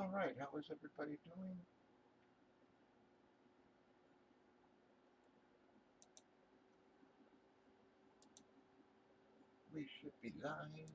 Alright, how is everybody doing? We should be live.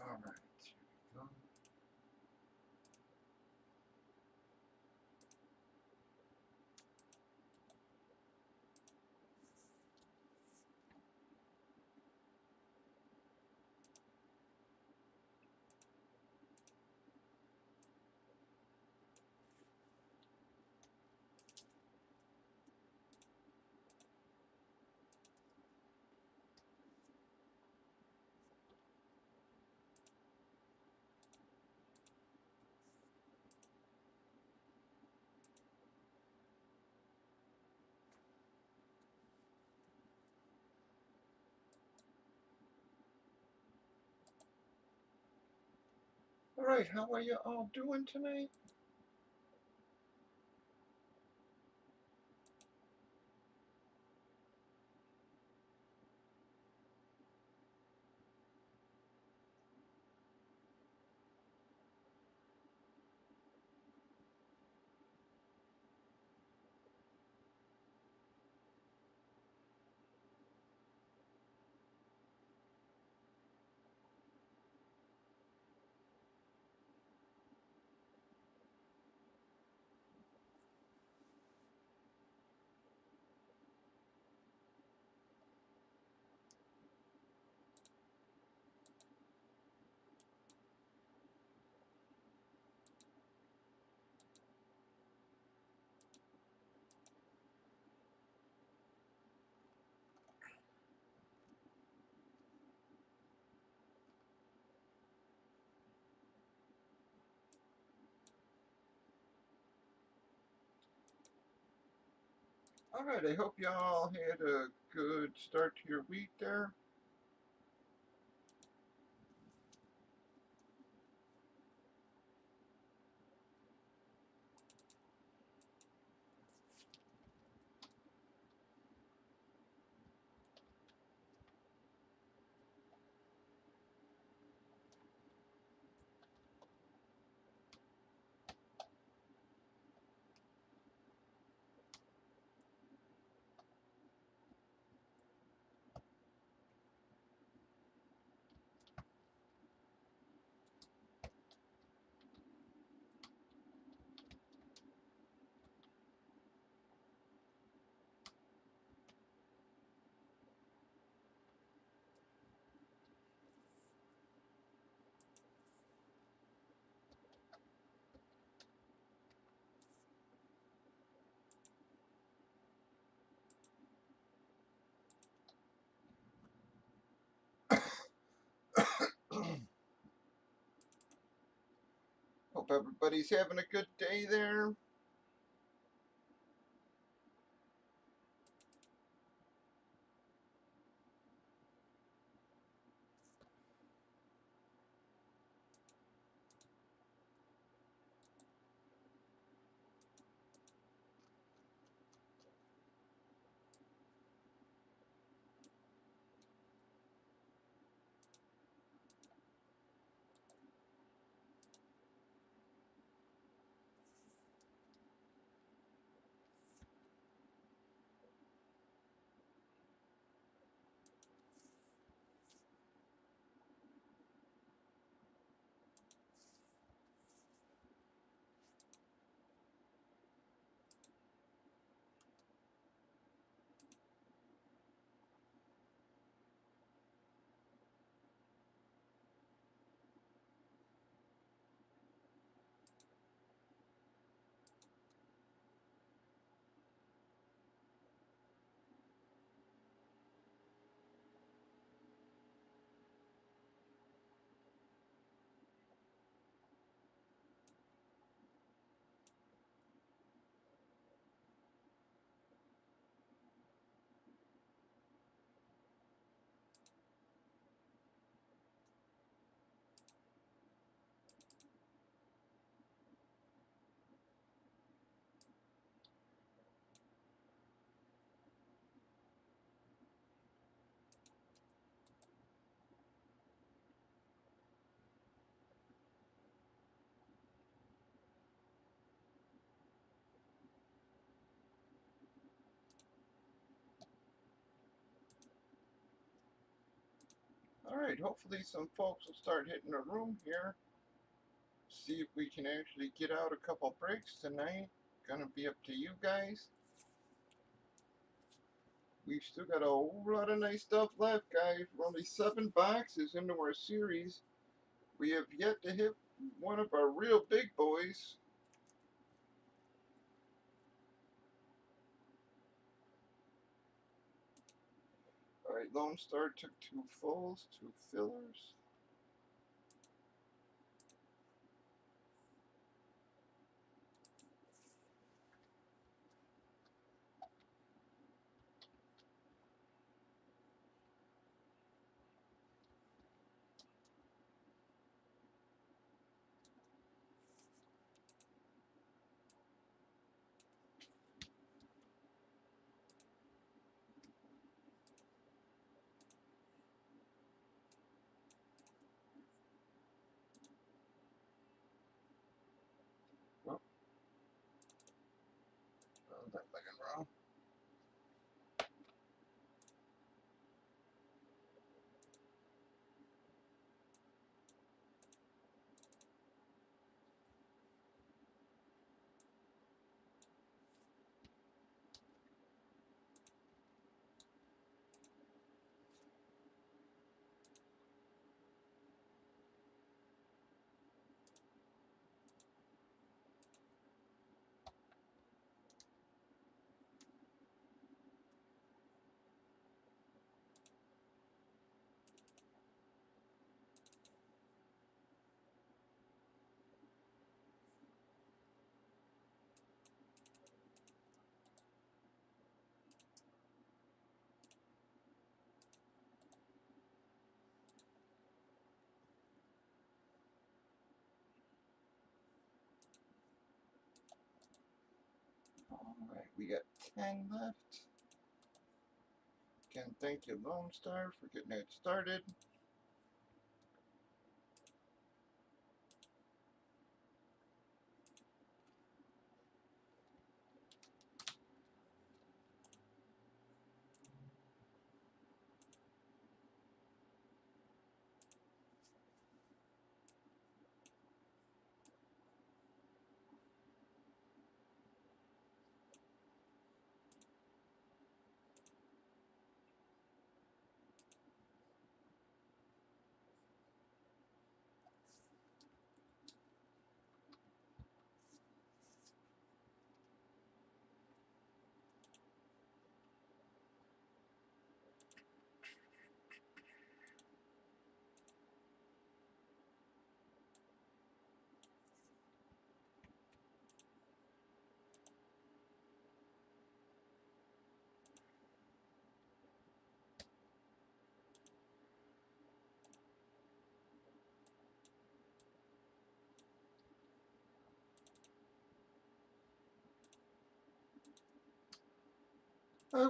Alright, here we go. Alright, how are you all doing tonight? Alright, I hope y'all had a good start to your week there. Hope everybody's having a good day there. Alright, hopefully some folks will start hitting the room here. See if we can actually get out a couple breaks tonight. Gonna be up to you guys. We've still got a whole lot of nice stuff left, guys. We're only 7 boxes into our series. We have yet to hit one of our real big boys. Alright, Lone Star took 2 fulls, 2 fillers. Oh, that's looking wrong. Alright, we got 10 left. Again, thank you, Lone Star, for getting it started.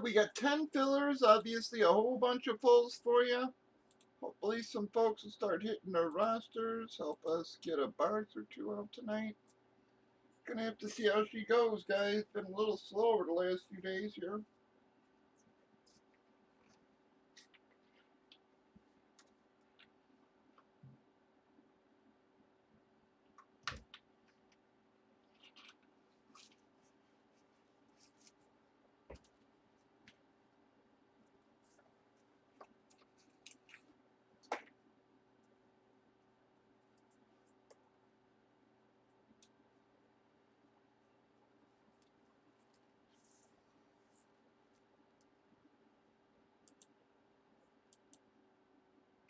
We got 10 fillers, obviously a whole bunch of fulls for you. Hopefully some folks will start hitting their rosters, help us get a box or 2 out tonight. Gonna have to see how she goes, guys. Been a little slow over the last few days here.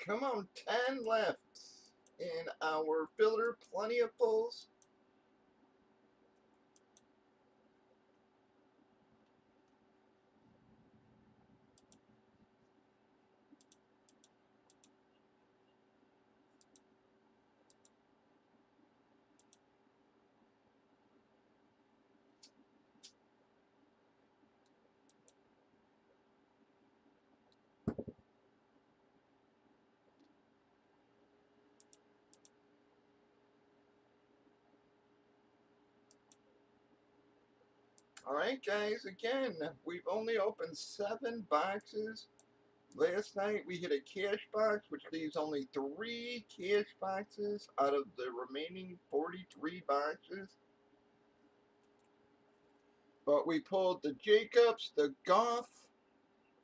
Come on, 10 left in our filler. Plenty of fulls. Alright, guys, again, we've only opened 7 boxes. Last night we hit a cash box, which leaves only 3 cash boxes out of the remaining 43 boxes. But we pulled the Jacobs, the Goff,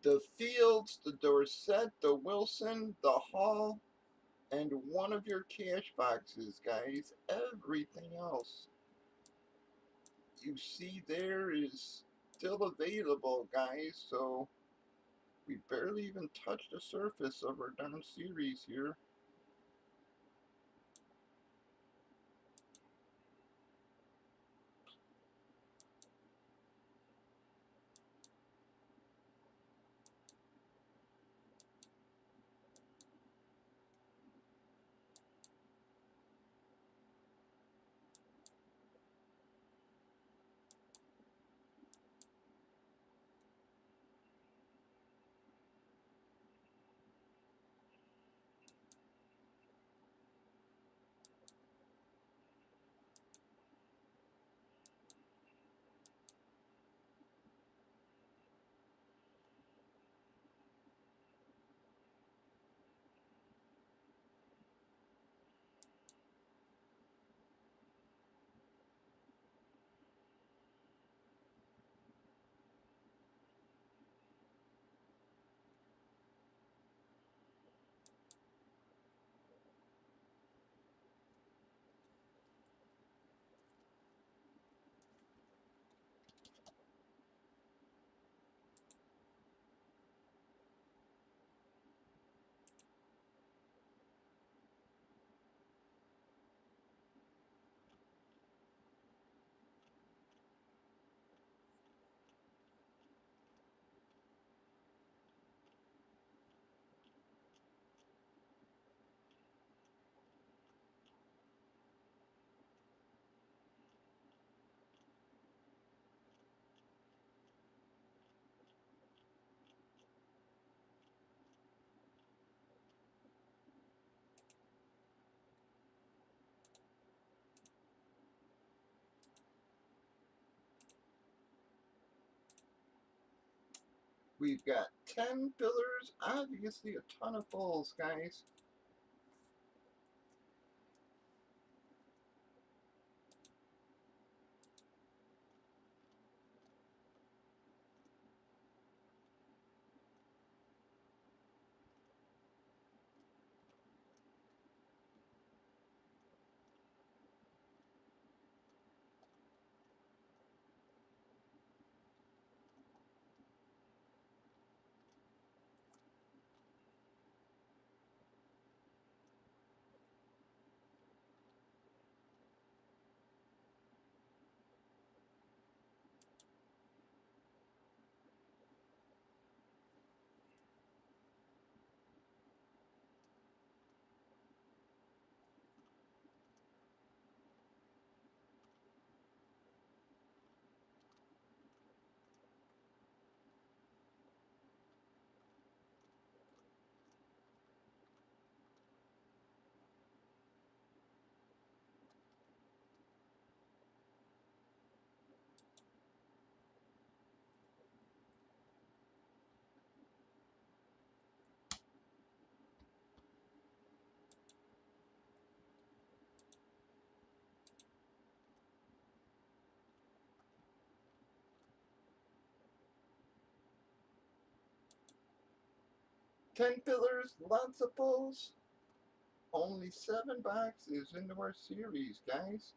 the Fields, the Dorsett, the Wilson, the Hall, and one of your cash boxes, guys. Everything else you see there is still available, guys. So we barely even touched the surface of our down series here. We've got 10 fillers, obviously a ton of fulls, guys. Ten fillers, lots of fulls. Only 7 boxes into our series, guys.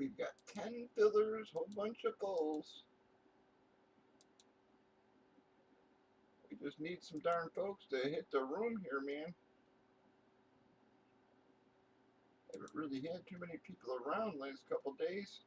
We've got 10 fillers, whole bunch of fulls. We just need some darn folks to hit the room here, man. Haven't really had too many people around last couple days.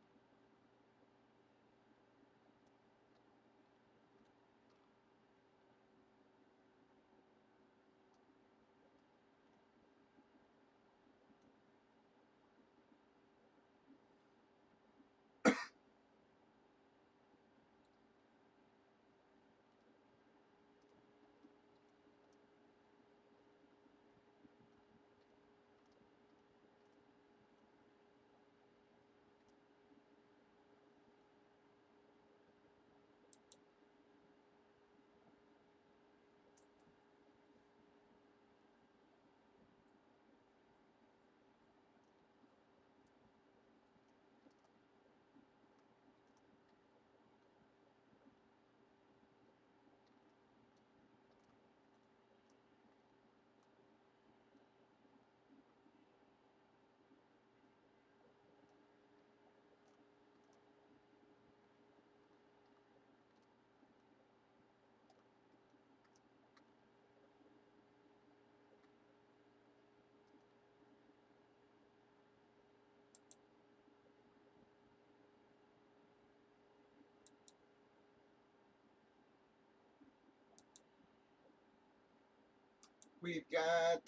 We've got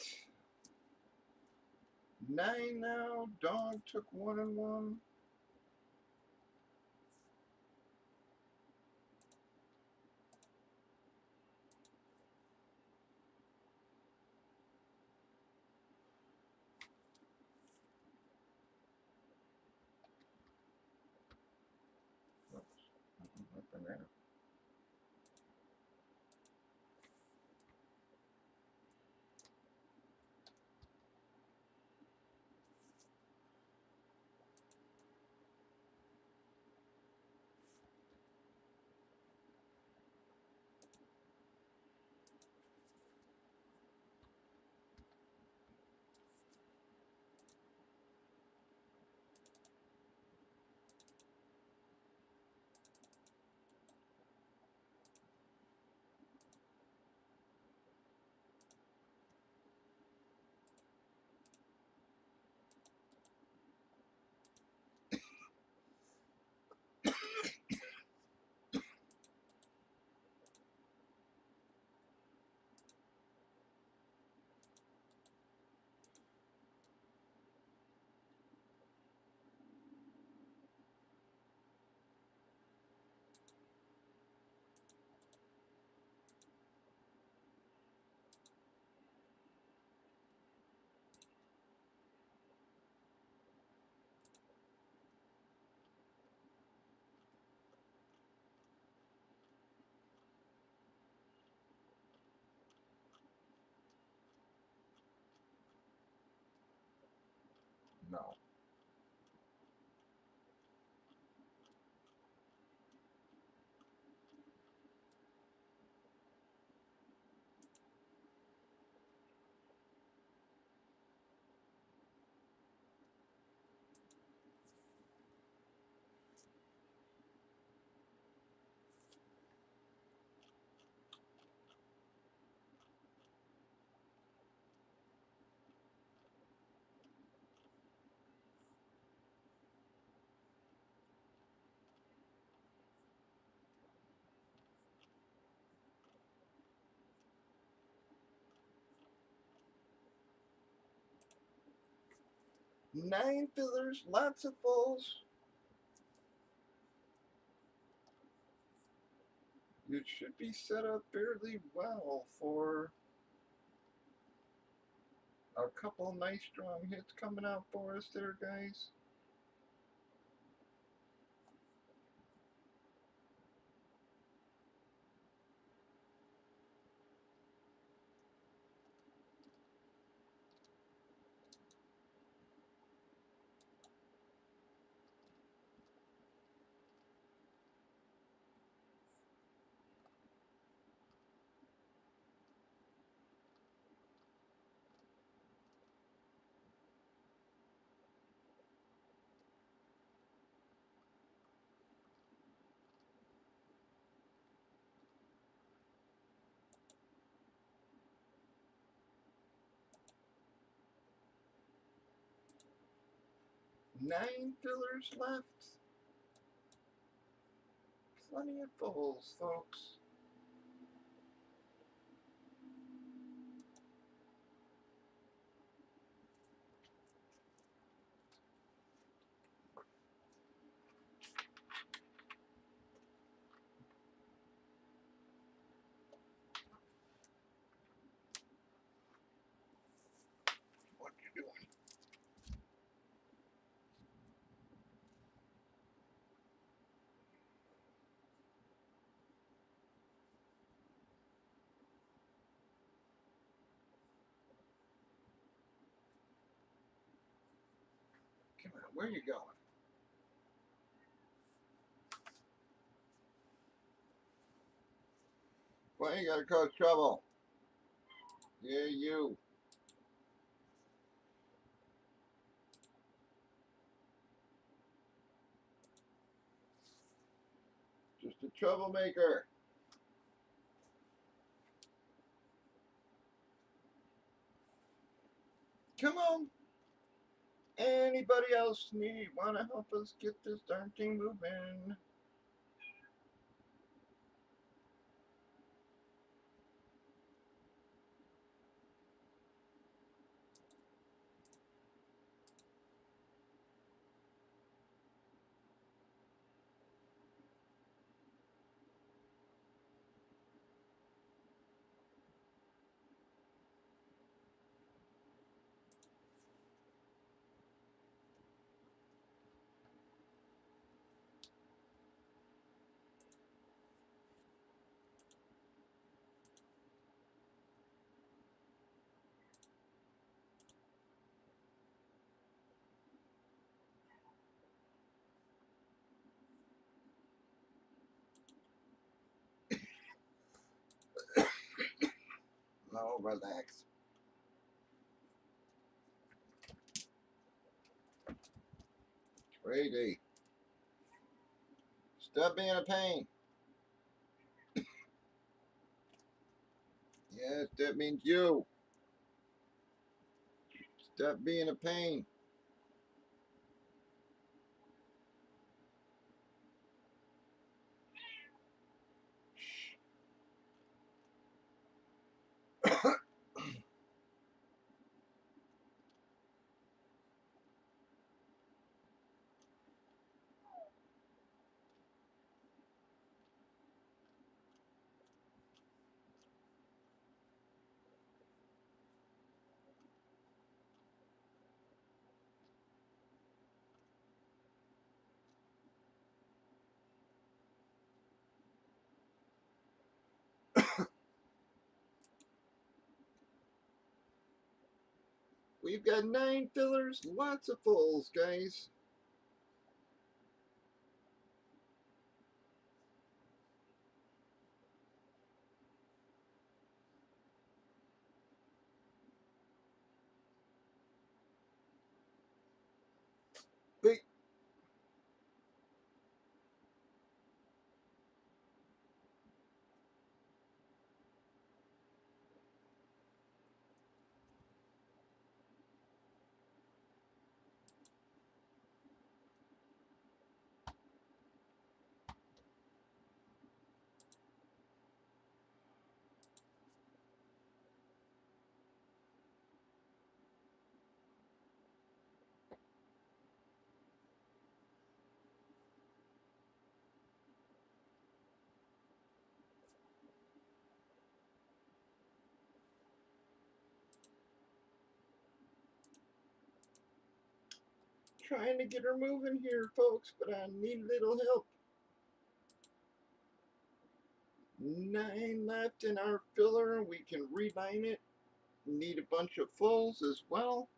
9 now. Dog took 1 and 1. Oops. No. Nine fillers, lots of fulls. It should be set up fairly well for a couple nice strong hits coming out for us there, guys. 9 fillers left. Plenty of fulls, folks. What you doing? Come on, where you going? Why you gotta cause trouble? Yeah, you. Just a troublemaker. Come on. Anybody else wanna help us get this darn thing moving? No, relax. Crazy. Stop being a pain. Yes, that means you. Stop being a pain. We've got 9 fillers, lots of fulls, guys. Big. Trying to get her moving here, folks, but I need a little help. 9 left in our filler. We can reline it. Need a bunch of fulls as well.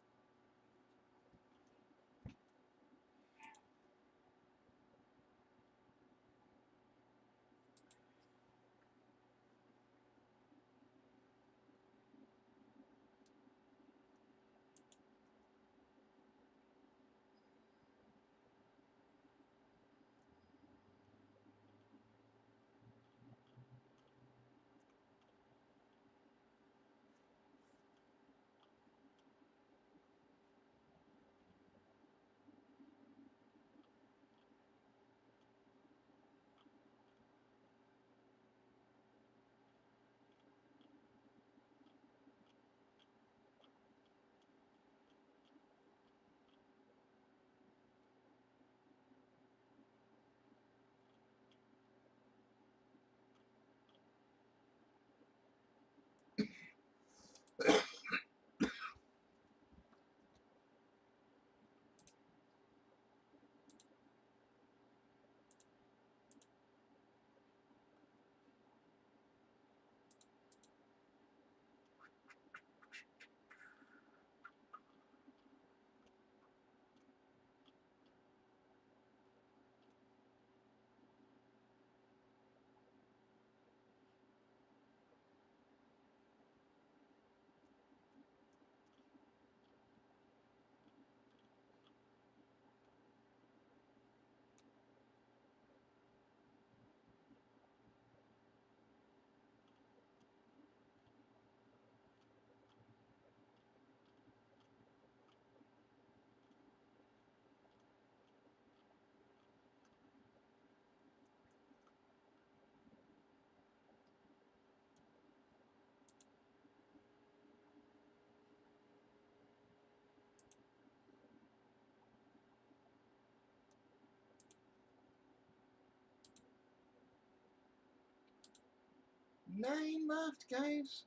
9 left, guys.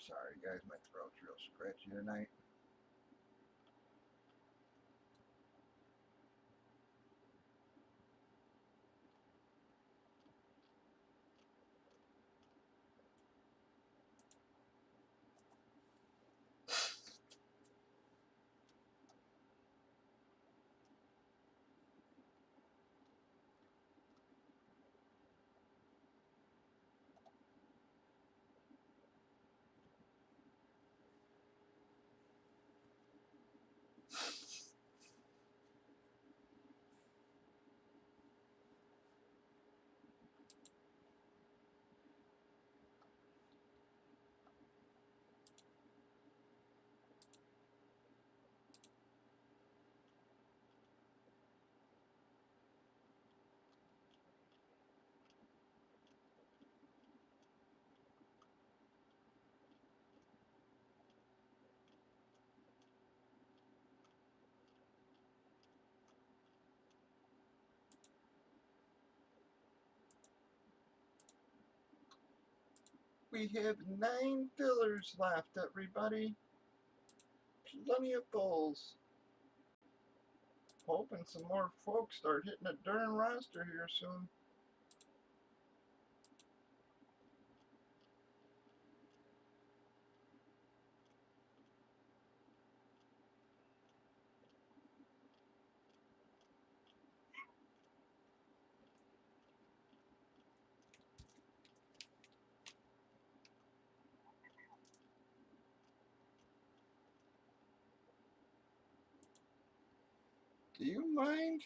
Sorry, guys, my throat's real scratchy tonight. We have 9 fillers left, everybody. Plenty of fulls. Hoping some more folks start hitting a darn roster here soon. Do you mind?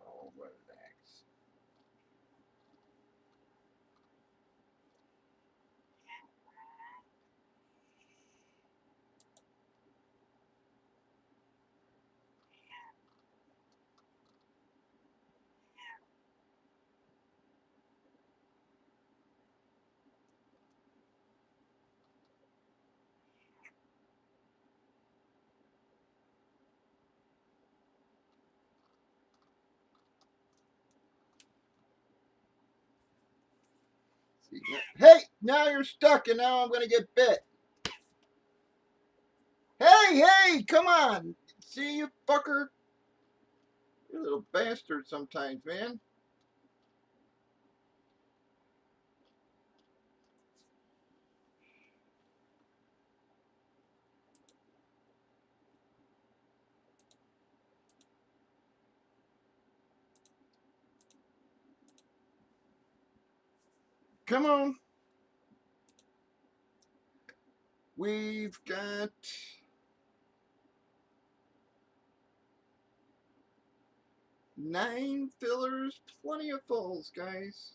Oh, relax. See, hey, now you're stuck and now I'm going to get bit. Hey, come on. See, you fucker. You're a little bastard sometimes, man. Come on. We've got 9 fillers, plenty of fulls, guys.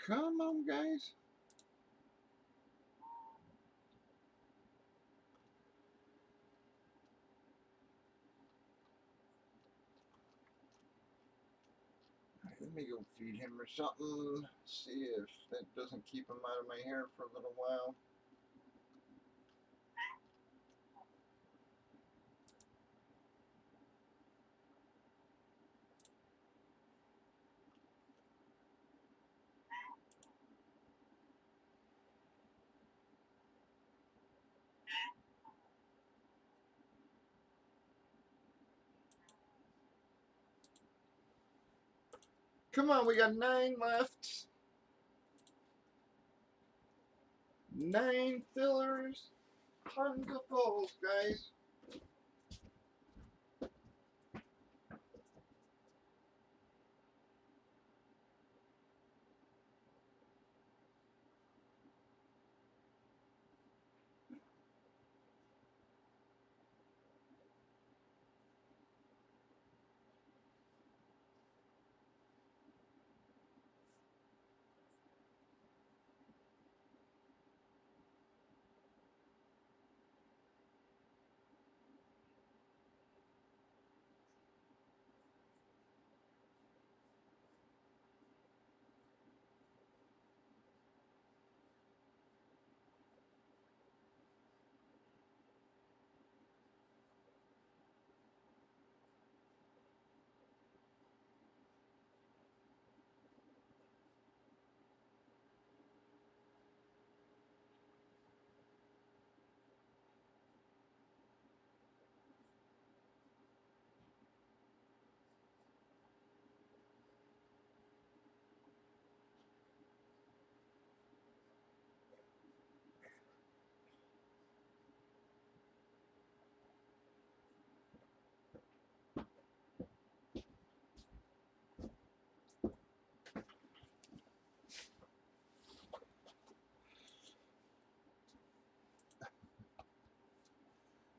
Come on, guys. Let me go feed him or something. See if that doesn't keep him out of my hair for a little while. Come on, we got 9 left. 9 fillers. Tons of fulls, guys.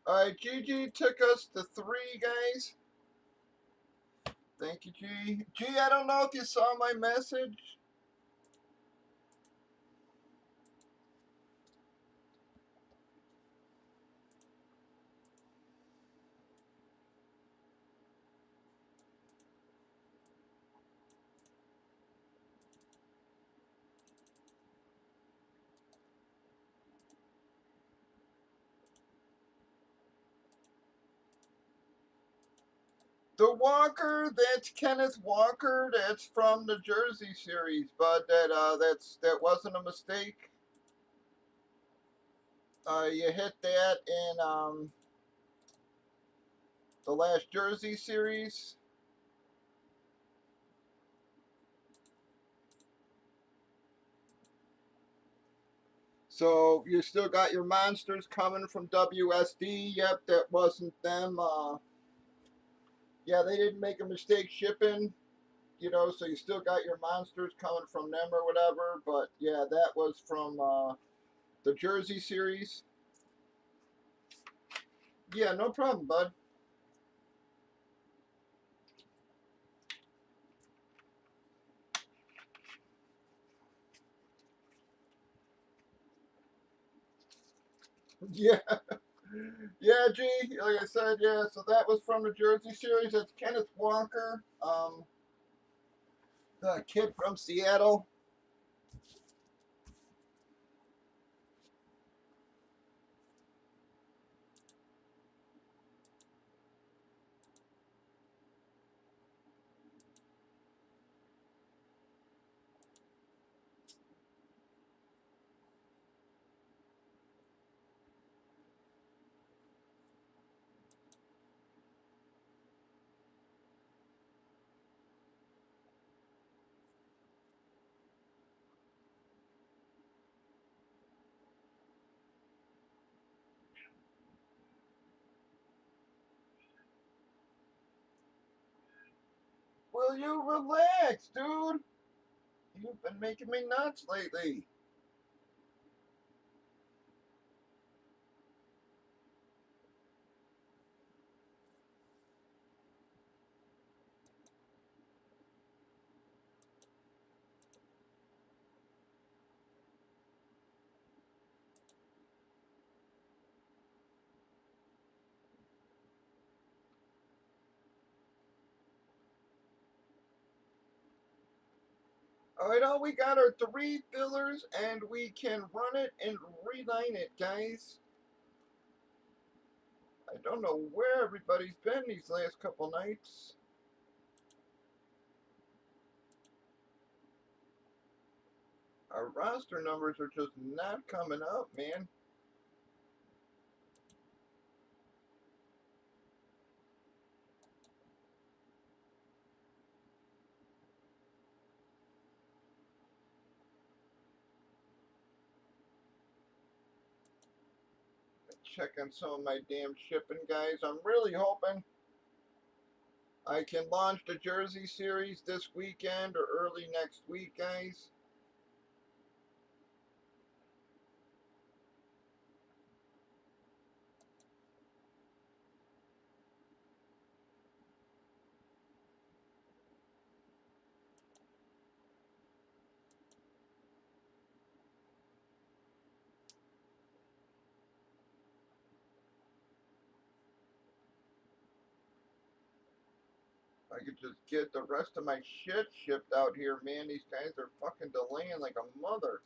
Alright, Gigi took us to 3, guys. Thank you, G. G, I don't know if you saw my message. The Walker, that's Kenneth Walker. That's from the Jersey series, but that wasn't a mistake. You hit that in the last Jersey series. So you still got your monsters coming from WSD. Yep, that wasn't them. Yeah, they didn't make a mistake shipping. You know, so you still got your monsters coming from them or whatever. But yeah, that was from the Jersey series. Yeah, no problem, bud. Yeah, yeah, G. Like I said, yeah. So that was from the Jersey series. That's Kenneth Walker, the kid from Seattle. Will you relax, dude? You've been making me nuts lately. Alright, all we got are 3 fillers, and we can run it and reline it, guys. I don't know where everybody's been these last couple nights. Our roster numbers are just not coming up, man. Checking some of my damn shipping, guys. I'm really hoping I can launch the Jersey series this weekend or early next week, guys. I could just get the rest of my shit shipped out here, man. These guys are fucking delaying like a mother.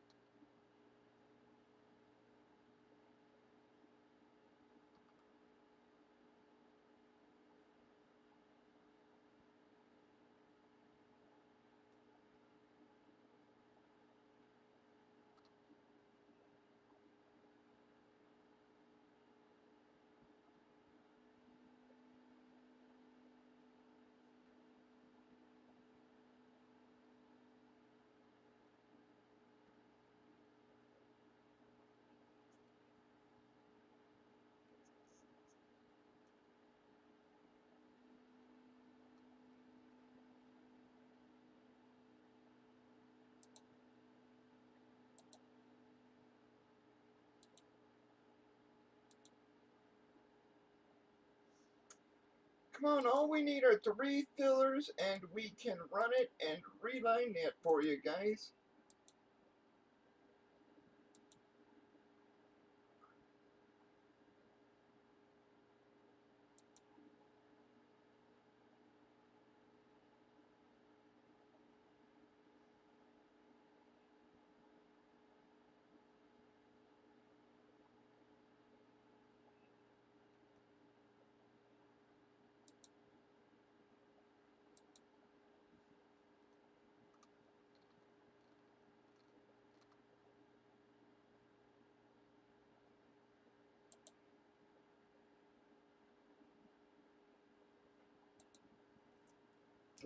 Come on, all we need are 3 fillers, and we can run it and reline that for you guys.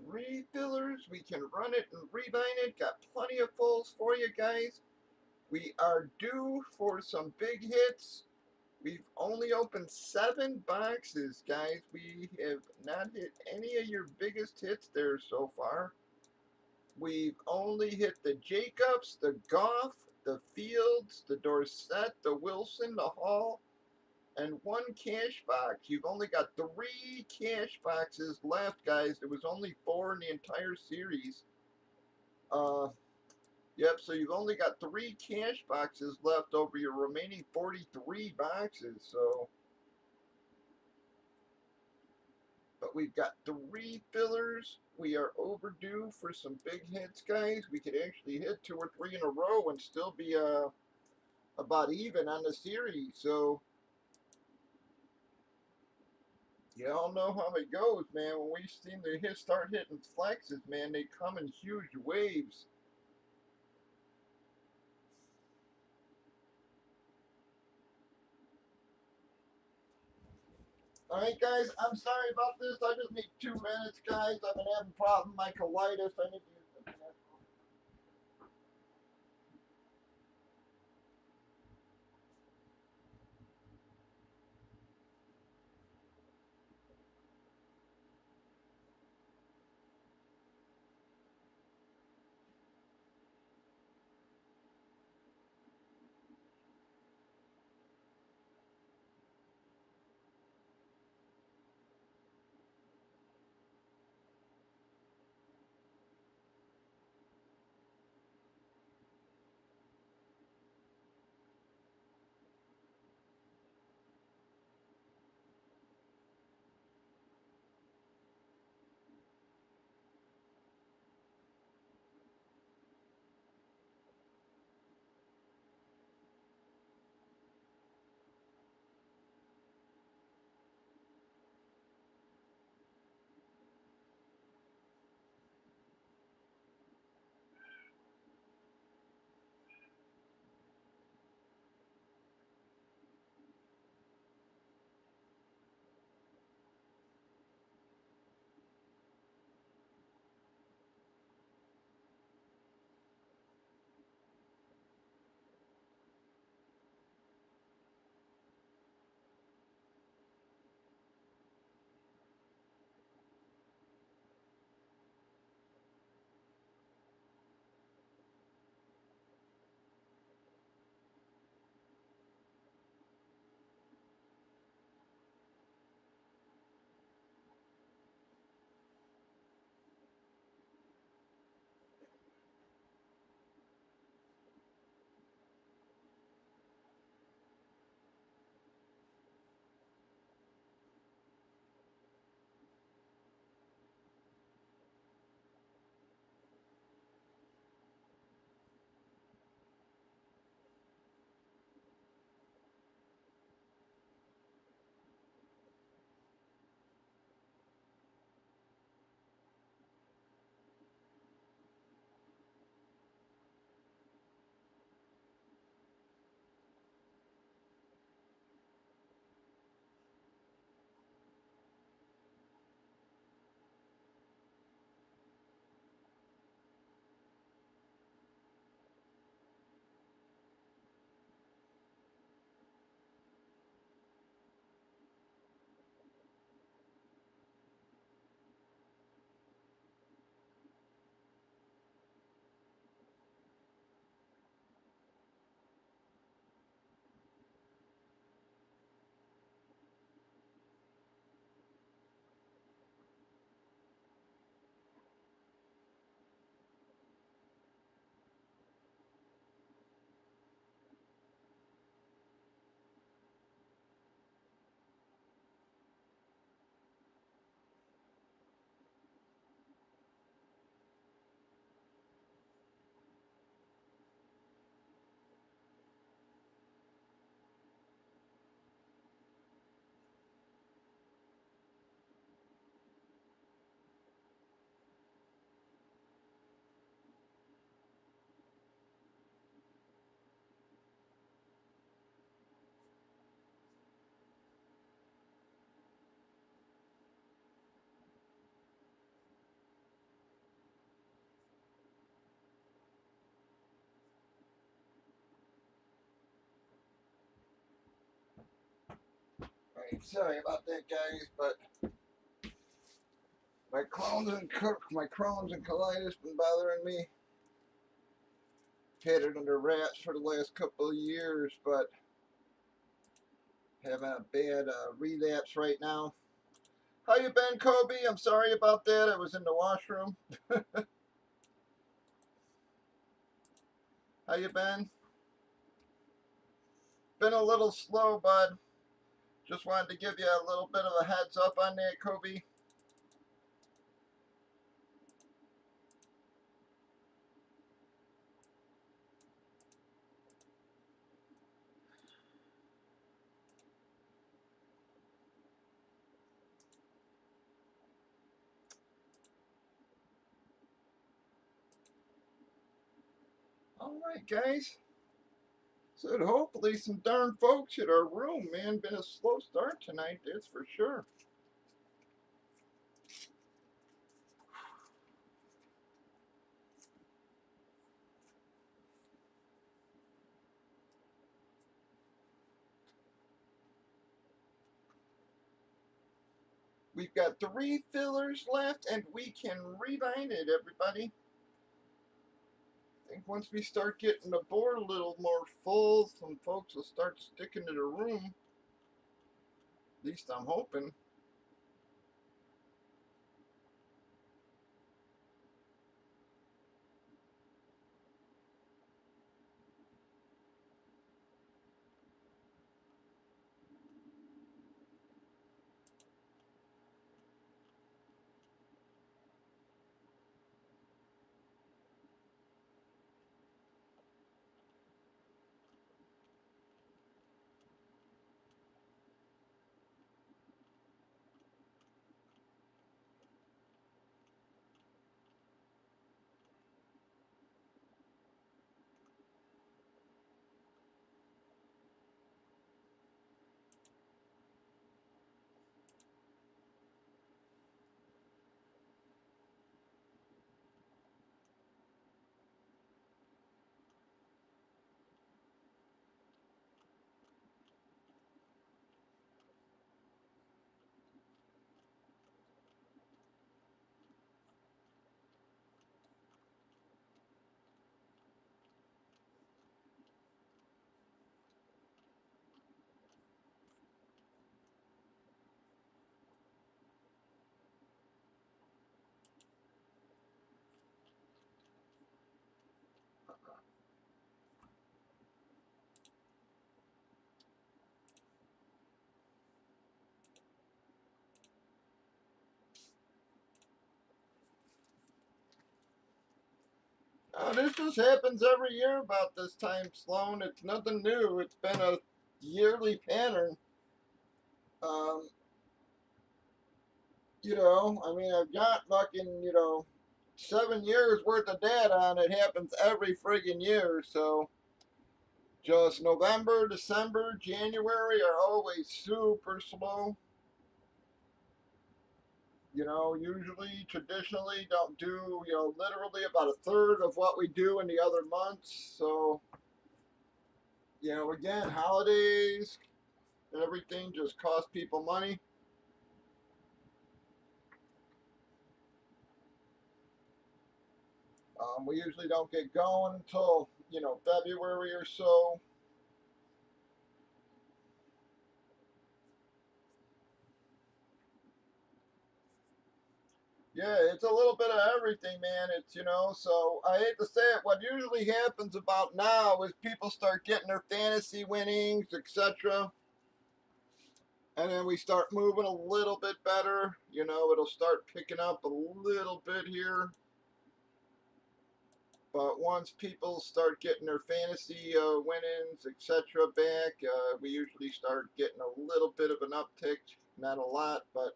Three fillers, we can run it and reline it. Got plenty of fulls for you guys. We are due for some big hits. We've only opened 7 boxes, guys. We have not hit any of your biggest hits there so far. We've only hit the Jacobs, the Goff, the Fields, the Dorsett, the Wilson, the Hall, and 1 cash box. You've only got 3 cash boxes left, guys. There was only 4 in the entire series. Yep, so you've only got 3 cash boxes left over your remaining 43 boxes, so. But we've got 3 fillers. We are overdue for some big hits, guys. We could actually hit 2 or 3 in a row and still be about even on the series, so. You all know how it goes, man. When we seem to start hitting flexes, man, they come in huge waves. Alright, guys, I'm sorry about this. I just need 2 minutes, guys. I've been having a problem with my colitis. I need to use the bathroom. Alright, sorry about that, guys, but my Crohn's and colitis been bothering me. Had it under wraps for the last couple of years, but having a bad relapse right now. How you been, Kobe? I'm sorry about that. I was in the washroom. How you been? Been a little slow, bud. Just wanted to give you a little bit of a heads up on that, Kobe. Alright, guys. So hopefully some darn folks at our room, man. Been a slow start tonight, that's for sure. We've got 3 fillers left, and we can reline it, everybody. I think once we start getting the board a little more full, some folks will start sticking to the room. At least I'm hoping. This just happens every year about this time, Sloan. It's nothing new. It's been a yearly pattern. Um, I mean, I've got fucking, 7 years worth of data on it. Happens every friggin' year. So just November, December, January are always super slow. Usually, traditionally, don't do, literally about a third of what we do in the other months. So, again, holidays, everything just costs people money. We usually don't get going until, February or so. Yeah, it's a little bit of everything, man. So I hate to say it, what usually happens about now is people start getting their fantasy winnings, etc. And then we start moving a little bit better. It'll start picking up a little bit here. But once people start getting their fantasy winnings, etc., back, we usually start getting a little bit of an uptick. Not a lot, but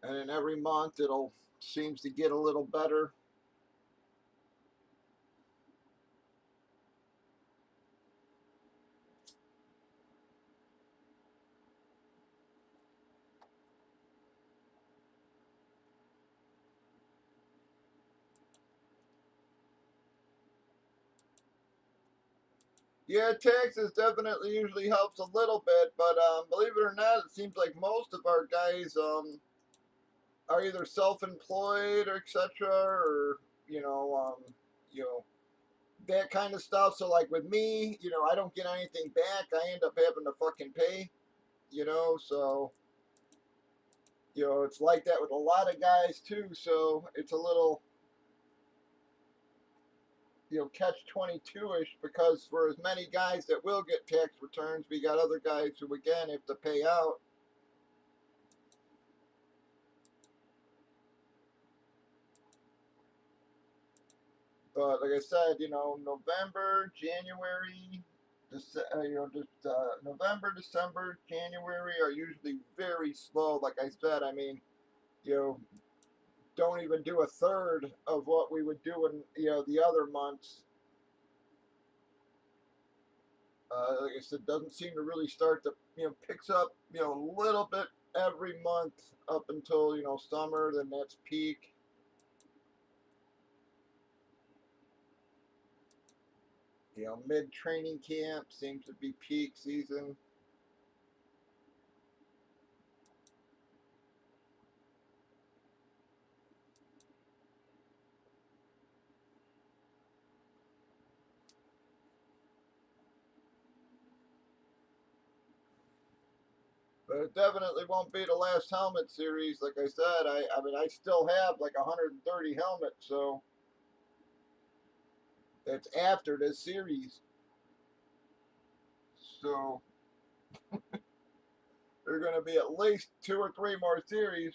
and then every month it'll seems to get a little better. Yeah, taxes definitely usually helps a little bit, but believe it or not, it seems like most of our guys are either self-employed or etc. or you know you know that kind of stuff. So like with me, I don't get anything back. I end up having to fucking pay. So it's like that with a lot of guys too. So it's a little catch 22 ish because for as many guys that will get tax returns, we got other guys who again have to pay out. But like I said, November, January, just November, December, January are usually very slow. Like I said, I mean, you know, don't even do a third of what we would do in the other months. Like I said, doesn't seem to really start to picks up a little bit every month up until summer. Then that's peak. Mid training camp seems to be peak season. But it definitely won't be the last helmet series. Like I said, I mean I still have like 130 helmets, so that's after this series. So there are going to be at least 2 or 3 more series.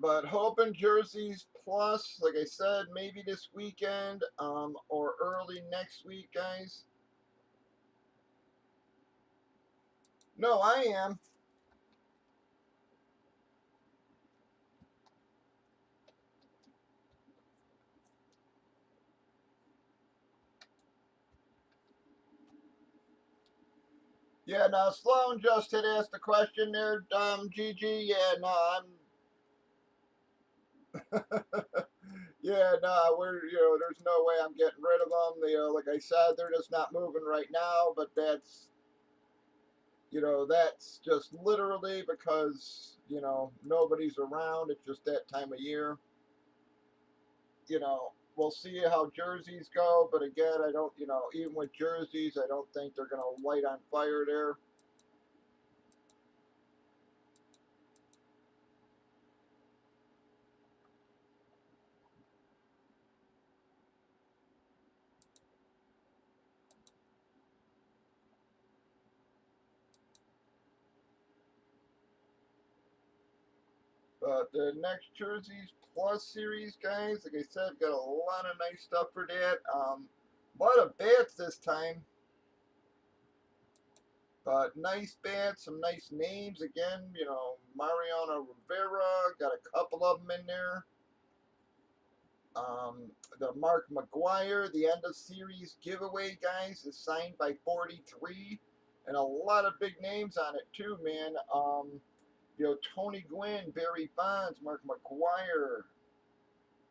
But hoping jerseys plus, like I said, maybe this weekend or early next week, guys. No, I am. Yeah, now Sloan just had asked a question there, GG. Yeah, no, yeah, no, there's no way I'm getting rid of them. Like I said, they're just not moving right now, but that's just literally because, nobody's around. It's just that time of year. We'll see how jerseys go, but again, I don't, even with jerseys, I don't think they're going to light on fire there. But the next jerseys plus series, guys, like I said, got a lot of nice stuff for that. A lot of bats this time, but nice bats, some nice names again. Mariano Rivera got a couple of them in there. The Mark McGuire, the end of series giveaway, guys, is signed by 43, and a lot of big names on it too, man. Tony Gwynn, Barry Bonds, Mark McGuire.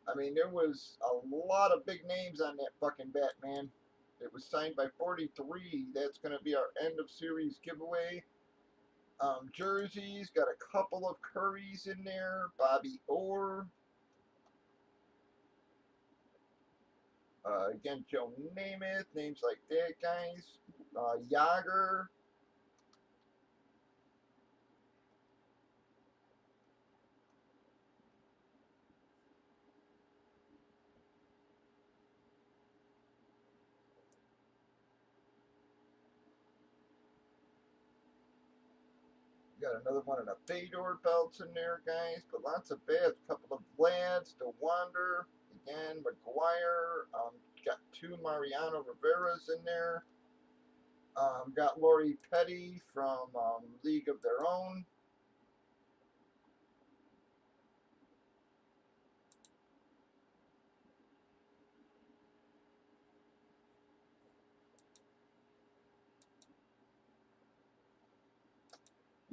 I mean, there was a lot of big names on that fucking bat, man. It was signed by 43. That's going to be our end of series giveaway. Jerseys, got a couple of Currys in there. Bobby Orr. Again, Joe Namath, names like that, guys. Yager. Got another one of the Fedor belts in there, guys. But lots of bats. A couple of Vlads, DeWander. Again, McGuire. Got 2 Mariano Riveras in there. Got Lori Petty from League of Their Own.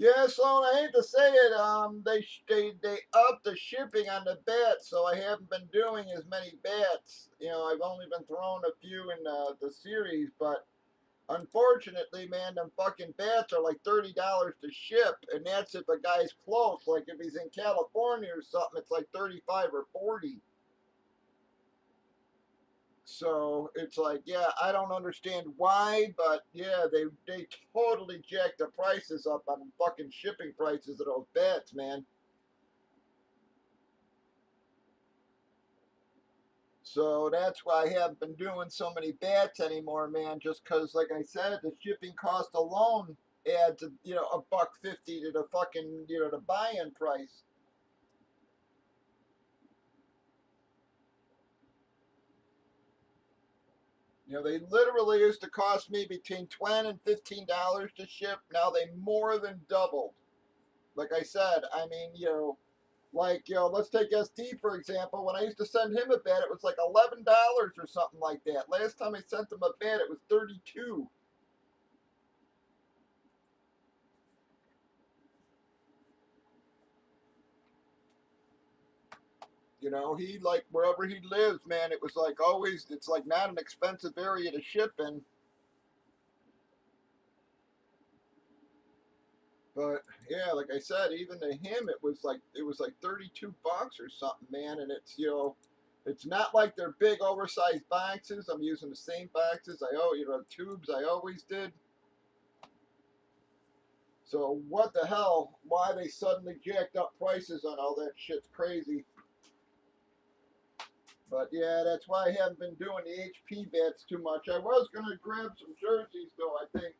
Yeah, Sloan, I hate to say it, they upped the shipping on the bats, so I haven't been doing as many bats. You know, I've only been throwing a few in the series, but unfortunately, man, them fucking bats are like $30 to ship, and that's if a guy's close. Like if he's in California or something, it's like 35 or 40. So it's like, yeah, I don't understand why, but yeah, they totally jacked the prices up on fucking shipping prices of those bats, man. So that's why I haven't been doing so many bats anymore, man. Just because, like I said, the shipping cost alone adds, a buck 50 to the fucking, the buy-in price. You know, they literally used to cost me between $20 and $15 to ship. Now they more than doubled. Like I said, I mean, like, let's take SD for example. When I used to send him a bat, it was like $11 or something like that. Last time I sent him a bat, it was 32. You know, he like wherever he lives, man. It was like always. It's like not an expensive area to ship in. But yeah, like I said, even to him, it was like 32 bucks or something, man. And it's not like they're big oversized boxes. I'm using the same boxes tubes I always did. So what the hell? Why they suddenly jacked up prices on all that shit's crazy. But yeah, that's why I haven't been doing the HP bets too much. I was gonna grab some jerseys though. I think.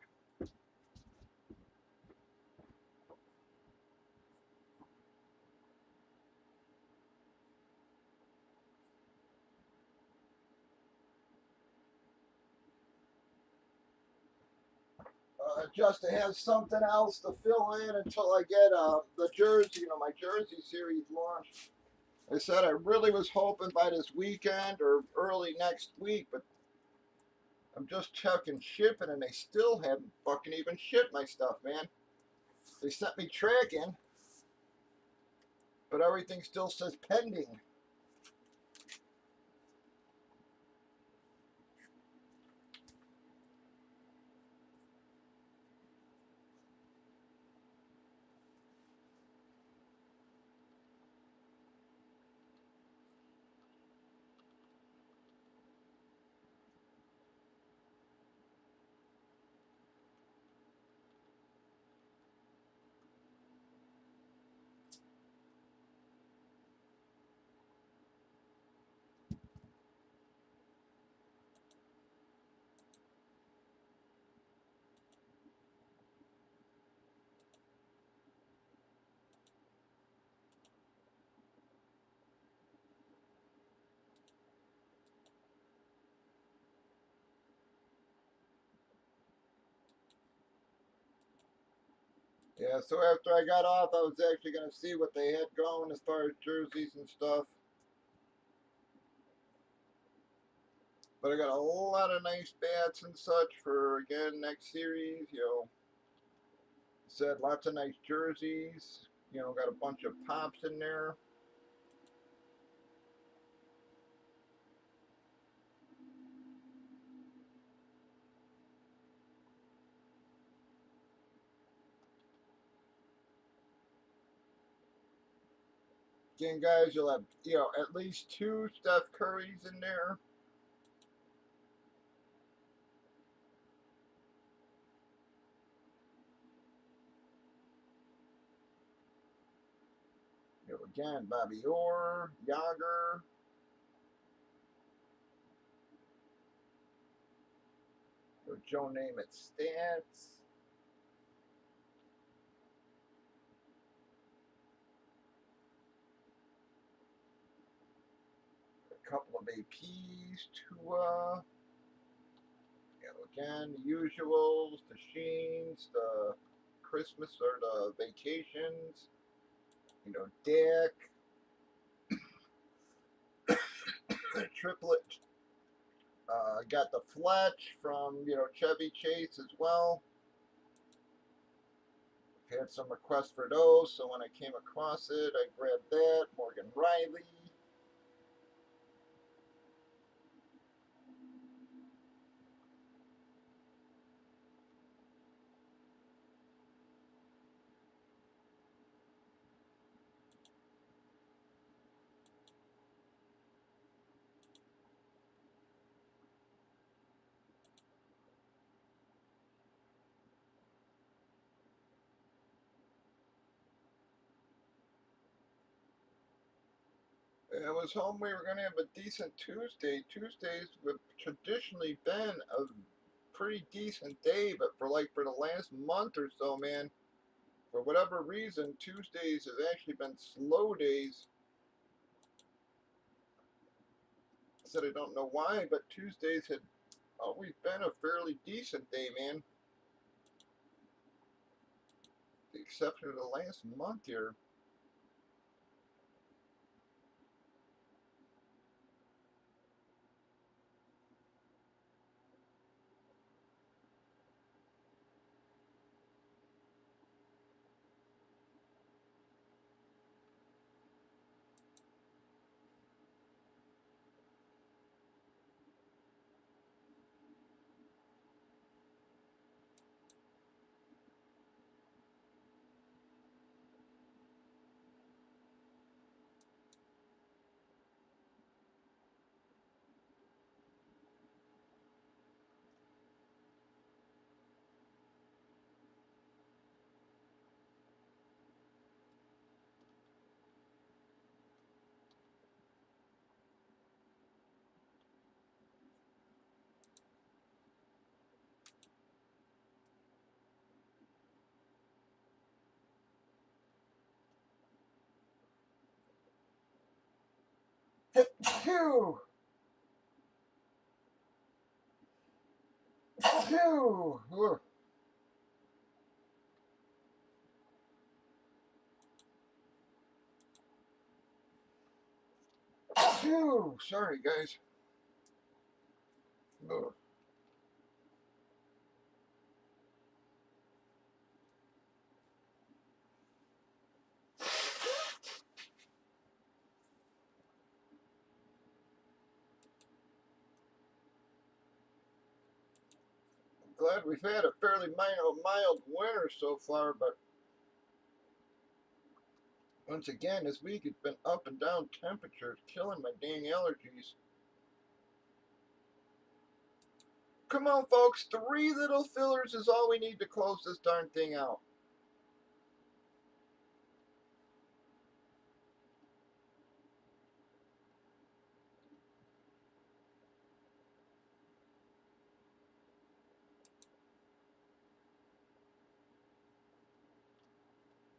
Just to have something else to fill in until I get the jersey, my jersey series launched. I said I really was hoping by this weekend or early next week, but I'm just checking shipping and they still haven't fucking even shipped my stuff, man. They sent me tracking, but everything still says pending. Yeah, so after I got off, I was actually going to see what they had going as far as jerseys and stuff. But I got a lot of nice bats and such for, again, next series. Said lots of nice jerseys. Got a bunch of pops in there. Again, guys, you'll have, at least two Steph Currys in there. Again, Bobby Orr, Yager, Joe Namath stats. A couple of APs to again, the usuals, the Sheens, the Christmas or the vacations, Dick, Triplet. Got the Fletch from, Chevy Chase as well. Had some requests for those, so when I came across it, I grabbed that. Morgan Riley. I was hoping we were going to have a decent Tuesday. Tuesdays have traditionally been a pretty decent day, but for the last month or so, man, for whatever reason, Tuesdays have actually been slow days. I said I don't know why, but Tuesdays had always been a fairly decent day, man. The exception of the last month here. Phew! Phew! Phew! Sorry, guys. Ugh. Glad we've had a fairly mild winter so far, but once again, this week it's been up and down temperatures, killing my dang allergies. Come on, folks, 3 little fillers is all we need to close this darn thing out.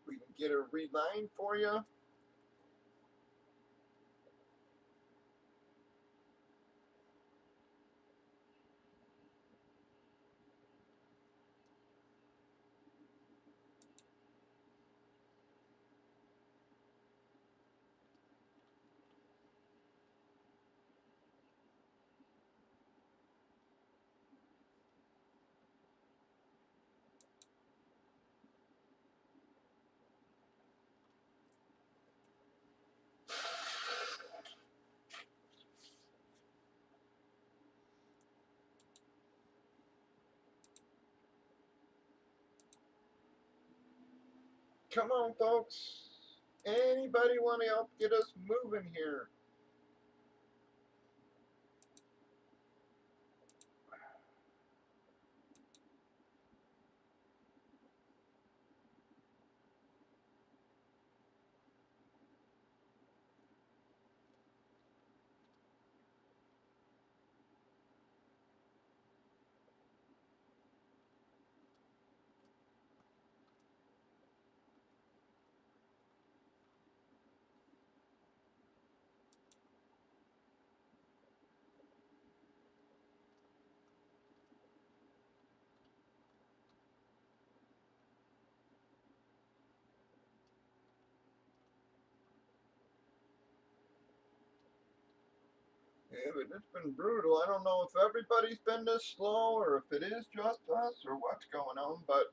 We can get a reline for you. Come on, folks. Anybody want to help get us moving here? Yeah, but it's been brutal. I don't know if everybody's been this slow or if it is just us or what's going on, but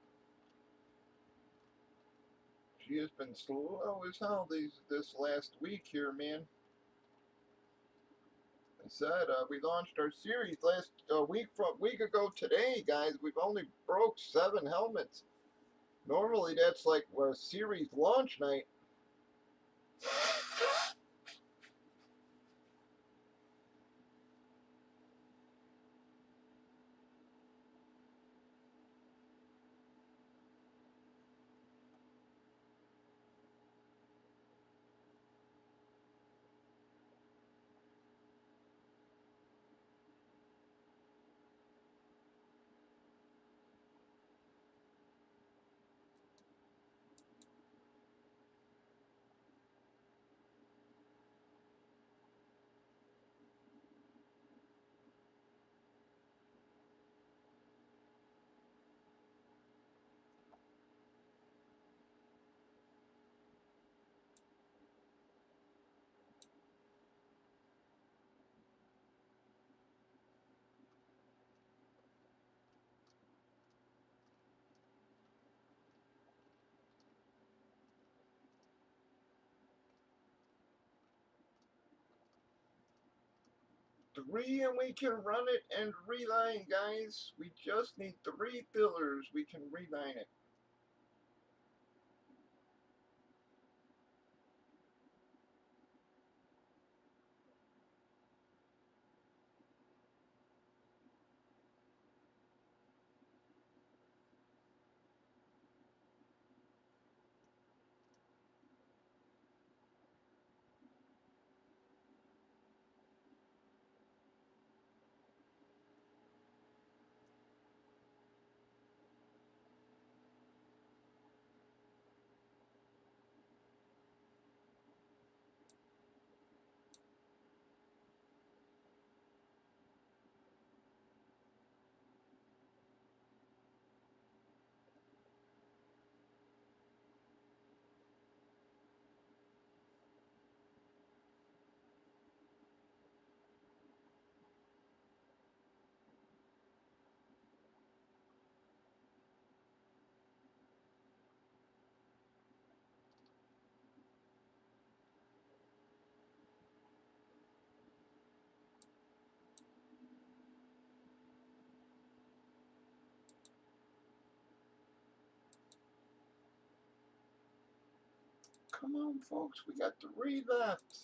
She has been slow as hell this last week here, man. I said we launched our series last week ago today, guys. We've only broke 7 helmets. Normally that's like a series launch night. Three and we can run it and reline, guys. We just need 3 fillers. We can reline it. Come on, folks. We got 3 left.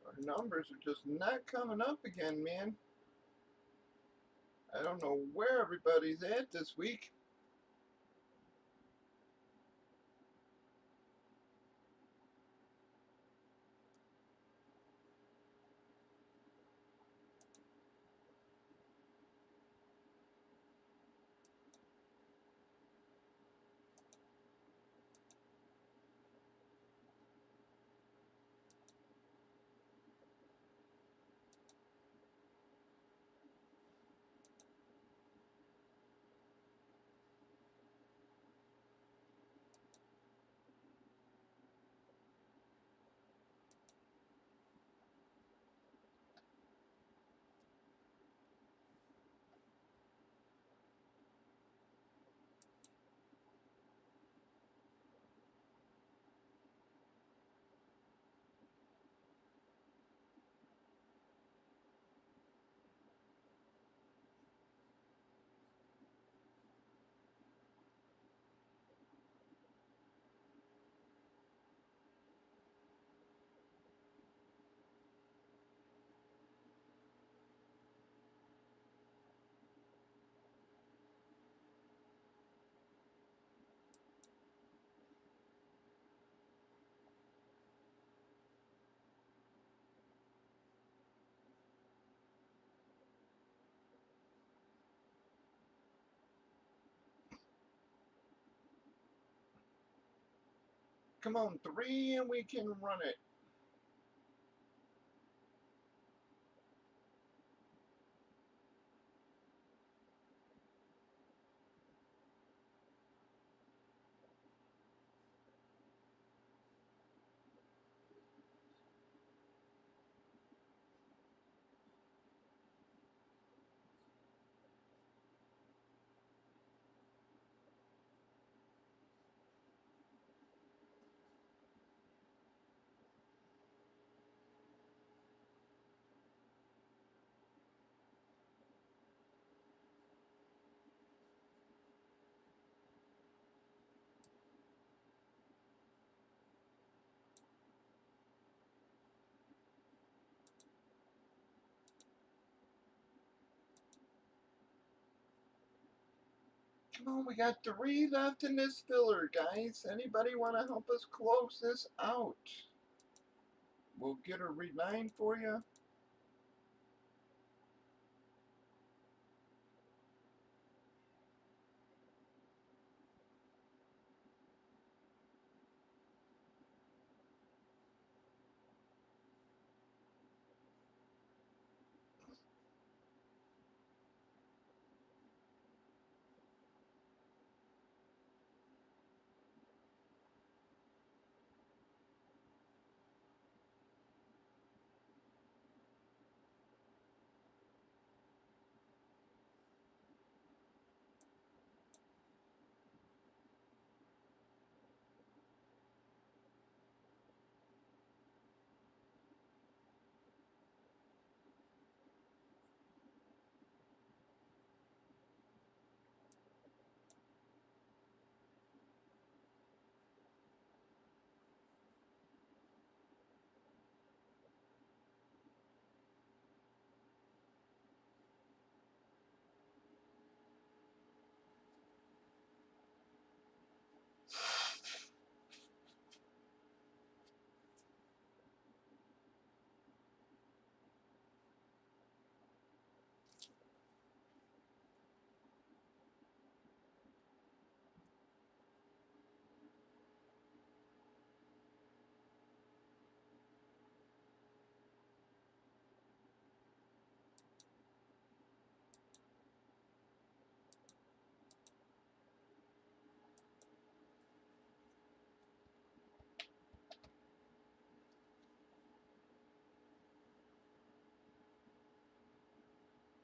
Our numbers are just not coming up again, man. I don't know where everybody's at this week. Come on, 3 and we can run it. Come on, we got 3 left in this filler, guys. Anybody want to help us close this out? We'll get a reline for you.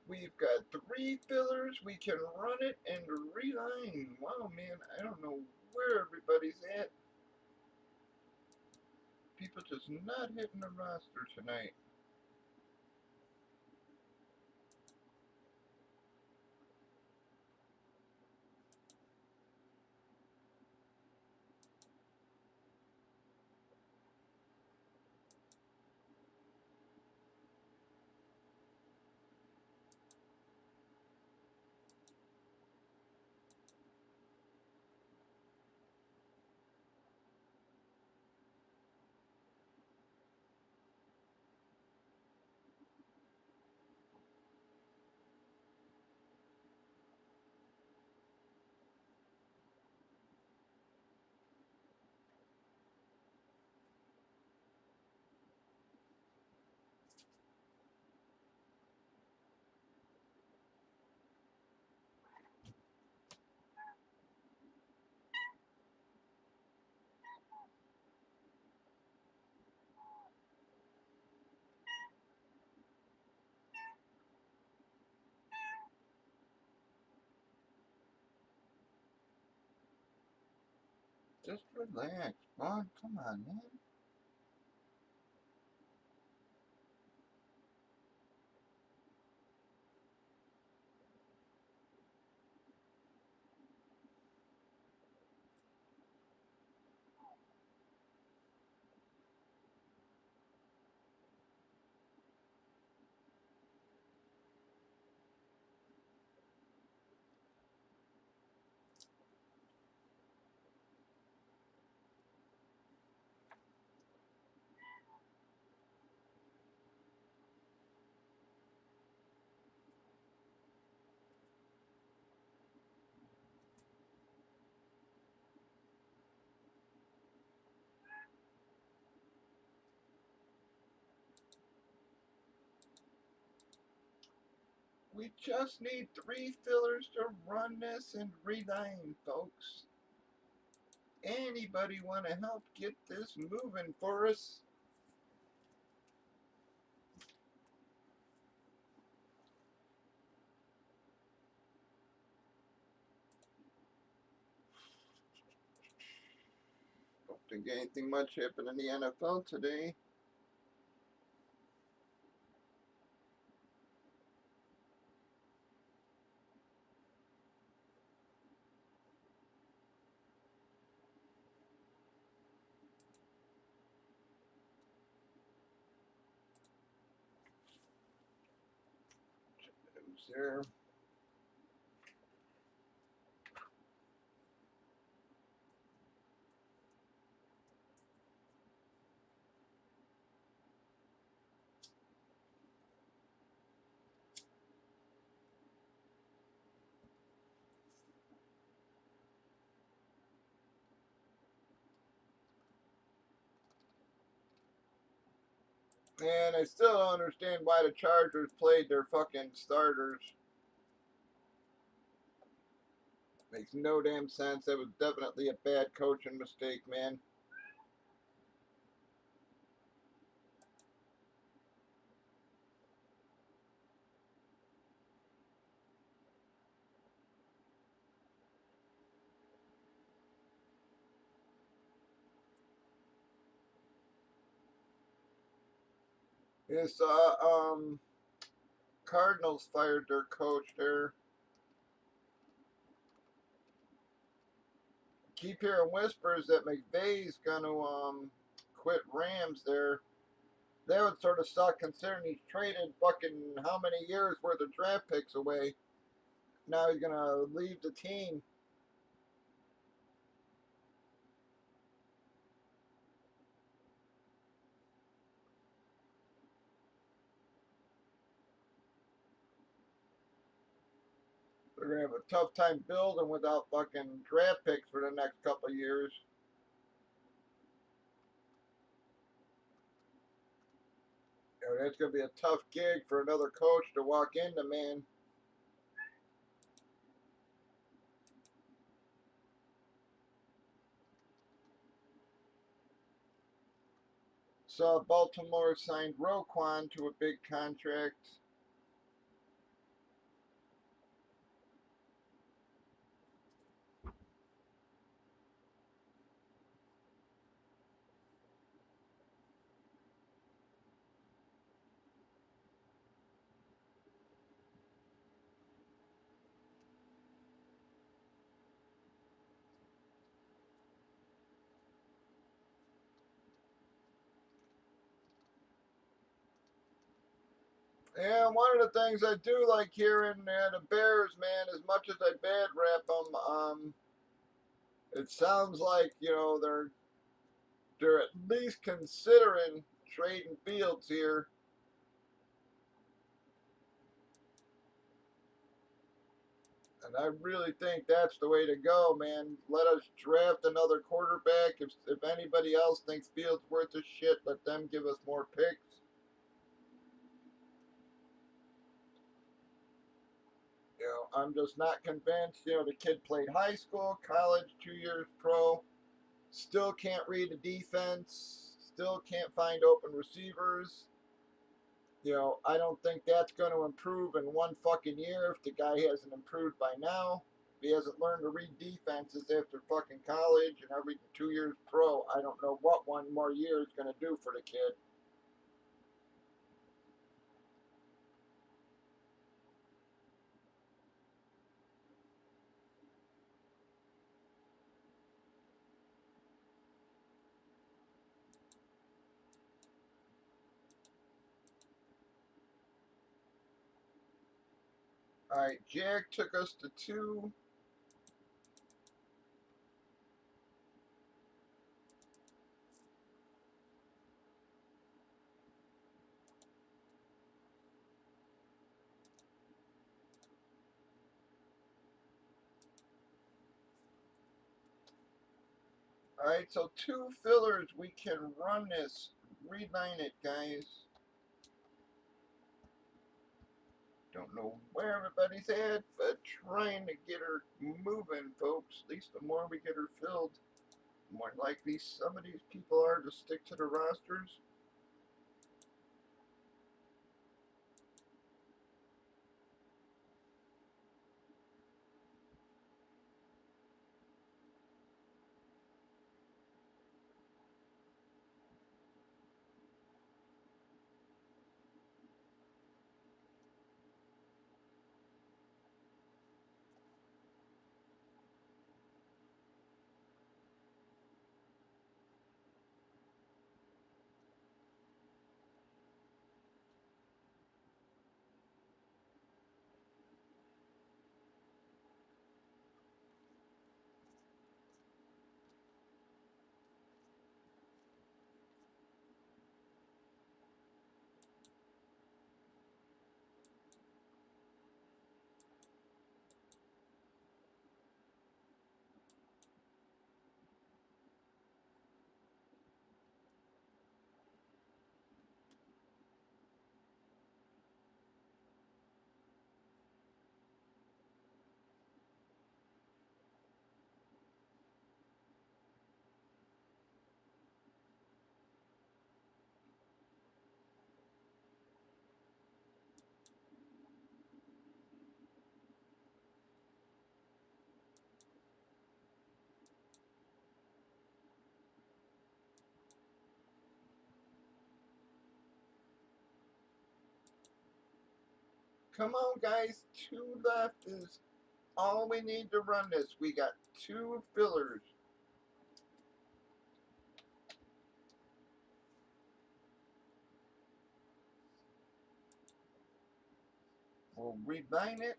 We've got 3 fillers. We can run it and reline. Wow, man, I don't know where everybody's at. People just not hitting the roster tonight. Just relax, Bud. Come on, man. We just need 3 fillers to run this and reline, folks. Anybody want to help get this moving for us? Don't think anything much happened in the NFL today. Who's there? And I still don't understand why the Chargers played their fucking starters. Makes no damn sense. That was definitely a bad coaching mistake, man. Yes, Cardinals fired their coach there. Keep hearing whispers that McVay's gonna quit Rams there. That would sort of suck considering he's traded fucking how many years worth of draft picks away. Now he's gonna leave the team. They're gonna have a tough time building without fucking draft picks for the next couple of years. You know, that's gonna be a tough gig for another coach to walk into, man. Saw Baltimore signed Roquan to a big contract. Yeah, one of the things I do like hearing the Bears, man, as much as I bad rap them, it sounds like they're at least considering trading Fields here, and I really think that's the way to go, man. Let us draft another quarterback. If anybody else thinks Fields worth a shit, let them give us more picks. I'm just not convinced. The kid played high school, college, 2 years pro. Still can't read the defense. Still can't find open receivers. I don't think that's going to improve in one fucking year if the guy hasn't improved by now. If he hasn't learned to read defenses after fucking college and every 2 years pro, I don't know what one more year is going to do for the kid. All right, Jack took us to 2. All right, so 2 fillers. We can run this. Reline it, guys. Don't know where everybody's at, but trying to get her moving, folks. At least the more we get her filled, the more likely some of these people are to stick to the rosters. Come on, guys. 2 left is all we need to run this. We got 2 fillers. We'll rebind it.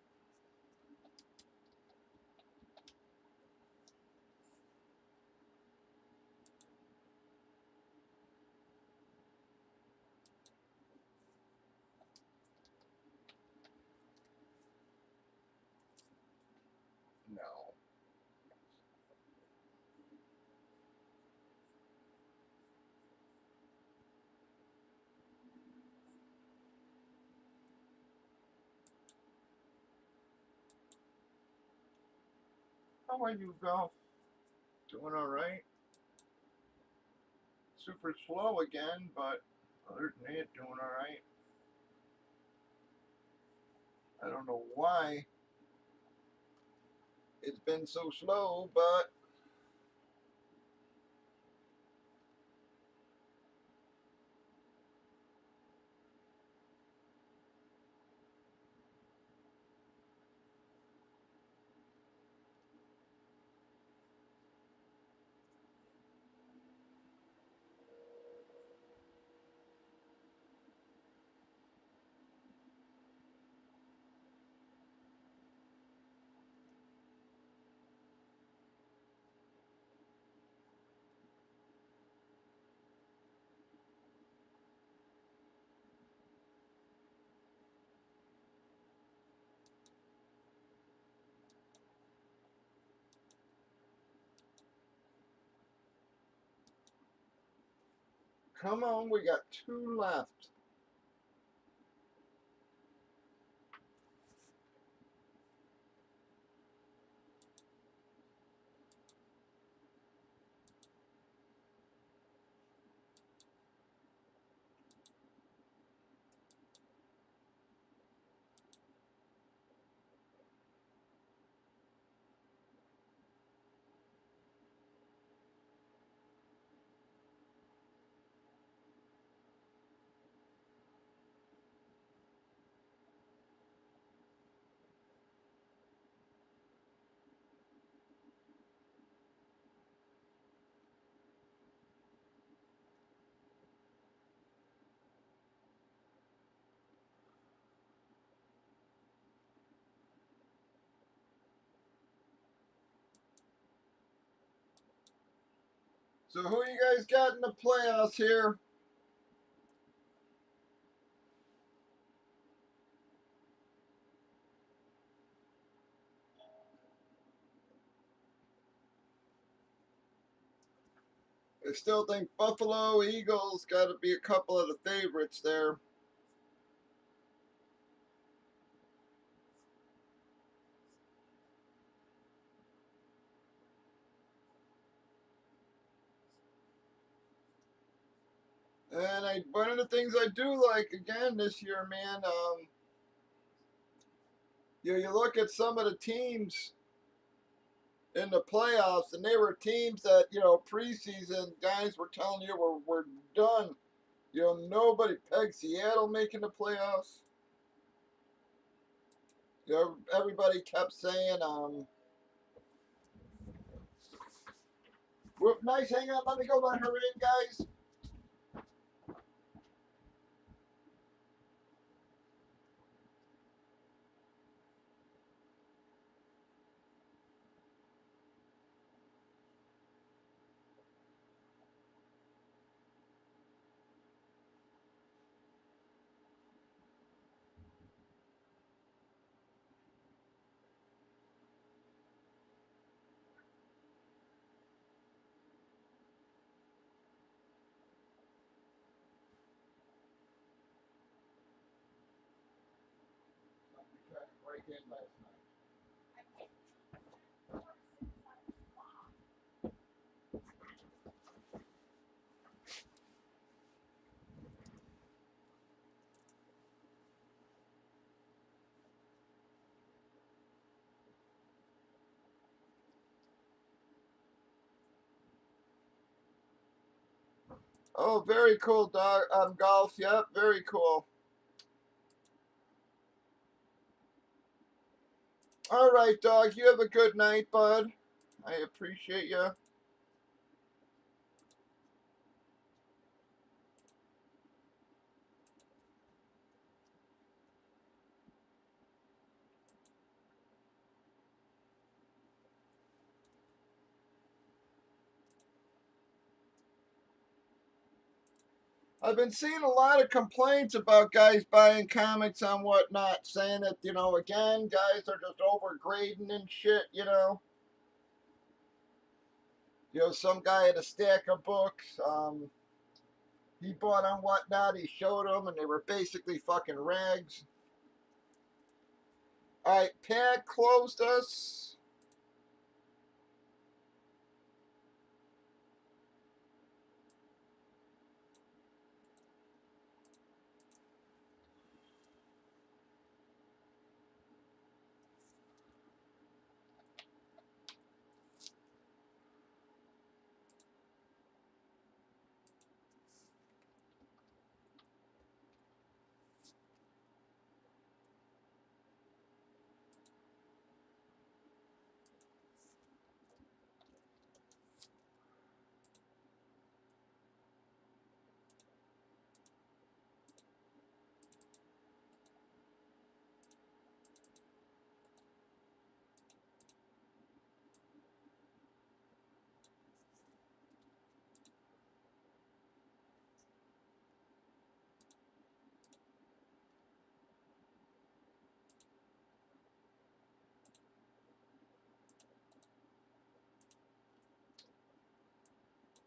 No. How are you, Golf? Doing alright? Super slow again, but other than that, doing alright. I don't know why it's been so slow, but come on, we got 2 left. So who you guys got in the playoffs here? I still think Buffalo Eagles got to be a couple of the favorites there. And one of the things I do like again this year, man, you look at some of the teams in the playoffs, and they were teams that preseason guys were telling you we're done. Nobody pegged Seattle making the playoffs. Everybody kept saying, whoop, nice, hang on, let me go let her in, guys. Somebody tried to break in last night. Oh, very cool, dog. Golf. Yep, very cool. All right, dog. You have a good night, bud. I appreciate you. I've been seeing a lot of complaints about guys buying comics and whatnot, saying that, again, guys are just overgrading and shit, some guy had a stack of books, he bought on whatnot, he showed them, and they were basically fucking rags. Alright, Pat closed us.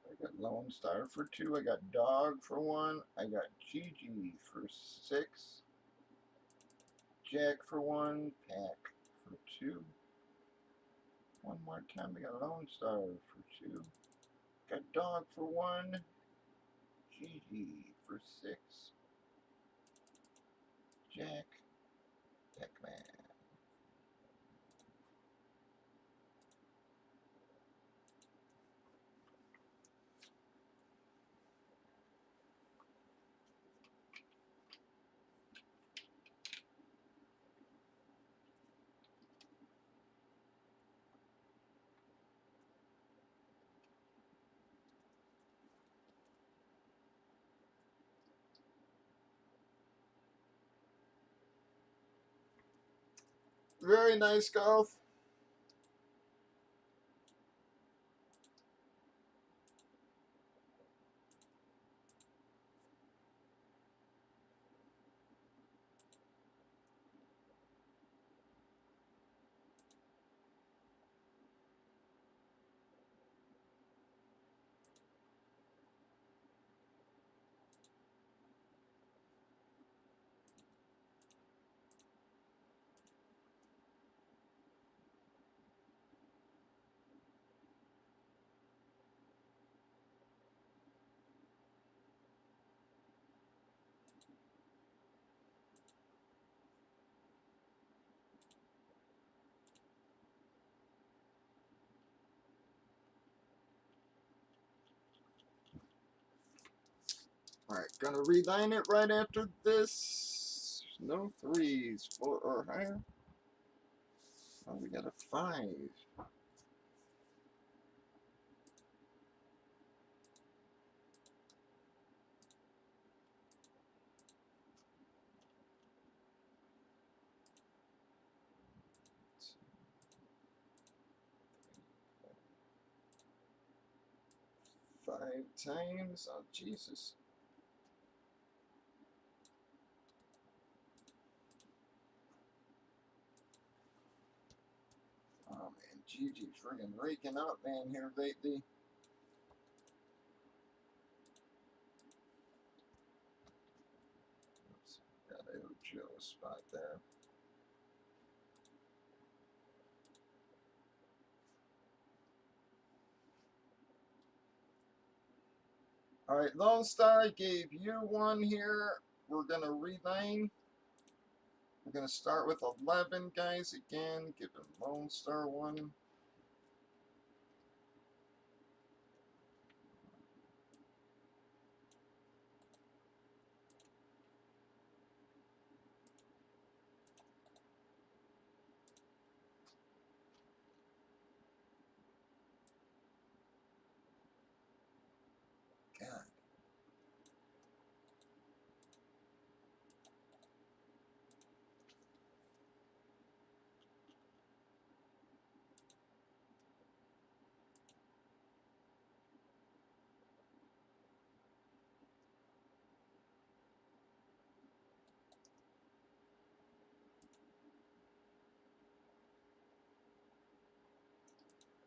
I got Lone Star for 2, I got Dog for 1, I got Gigi for 6, Jack for 1, Pack for 2. One more time, we got Lone Star for 2. Got Dog for 1. Gigi for 6. Jack. Pac-Man. Very nice golf. Alright, gonna reline it right after this. No threes, 4 or higher. Oh, we got a 5. 5 times. Oh, Jesus. Oh, man. Gigi friggin' raking up, man, here lately. Oops. Got a Joe spot there. Alright, Lone Star, I gave you 1 here. We're gonna reline. We're gonna start with 11, guys, again. Give him Lone Star 1.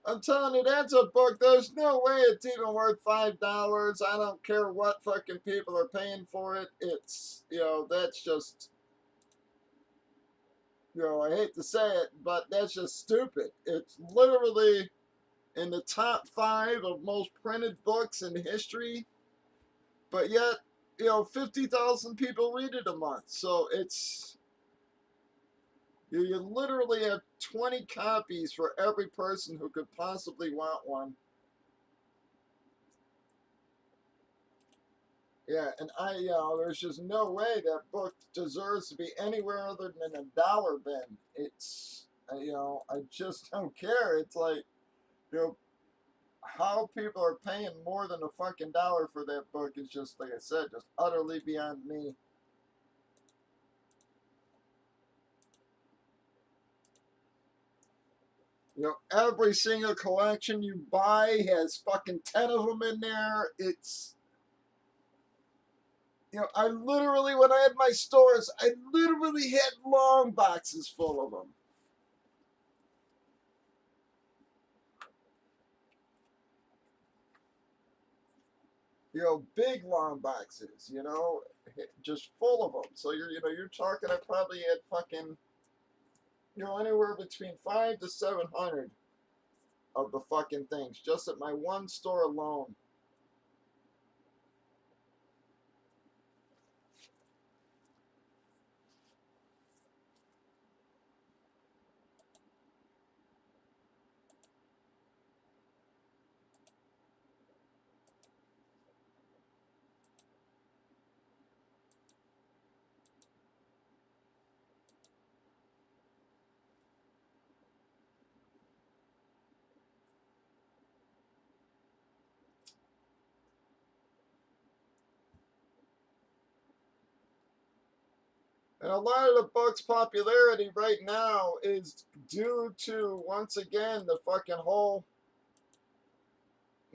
I'm telling you, that's a book. There's no way it's even worth $5. I don't care what fucking people are paying for it. It's, that's just, I hate to say it, but that's just stupid. It's literally in the top 5 of most printed books in history, but yet, 50,000 people read it a month. So you literally have 20 copies for every person who could possibly want one. Yeah, and there's just no way that book deserves to be anywhere other than a dollar bin. It's, I just don't care. It's like, you know, how people are paying more than a fucking dollar for that book is just, like I said, just utterly beyond me. Every single collection you buy has fucking 10 of them in there. It's, I literally, when I had my stores, I literally had long boxes full of them. Big long boxes, just full of them. So you're talking. I probably had fucking, anywhere between 5 to 700 of the fucking things just at my one store alone. And a lot of the book's popularity right now is due to, once again, the fucking whole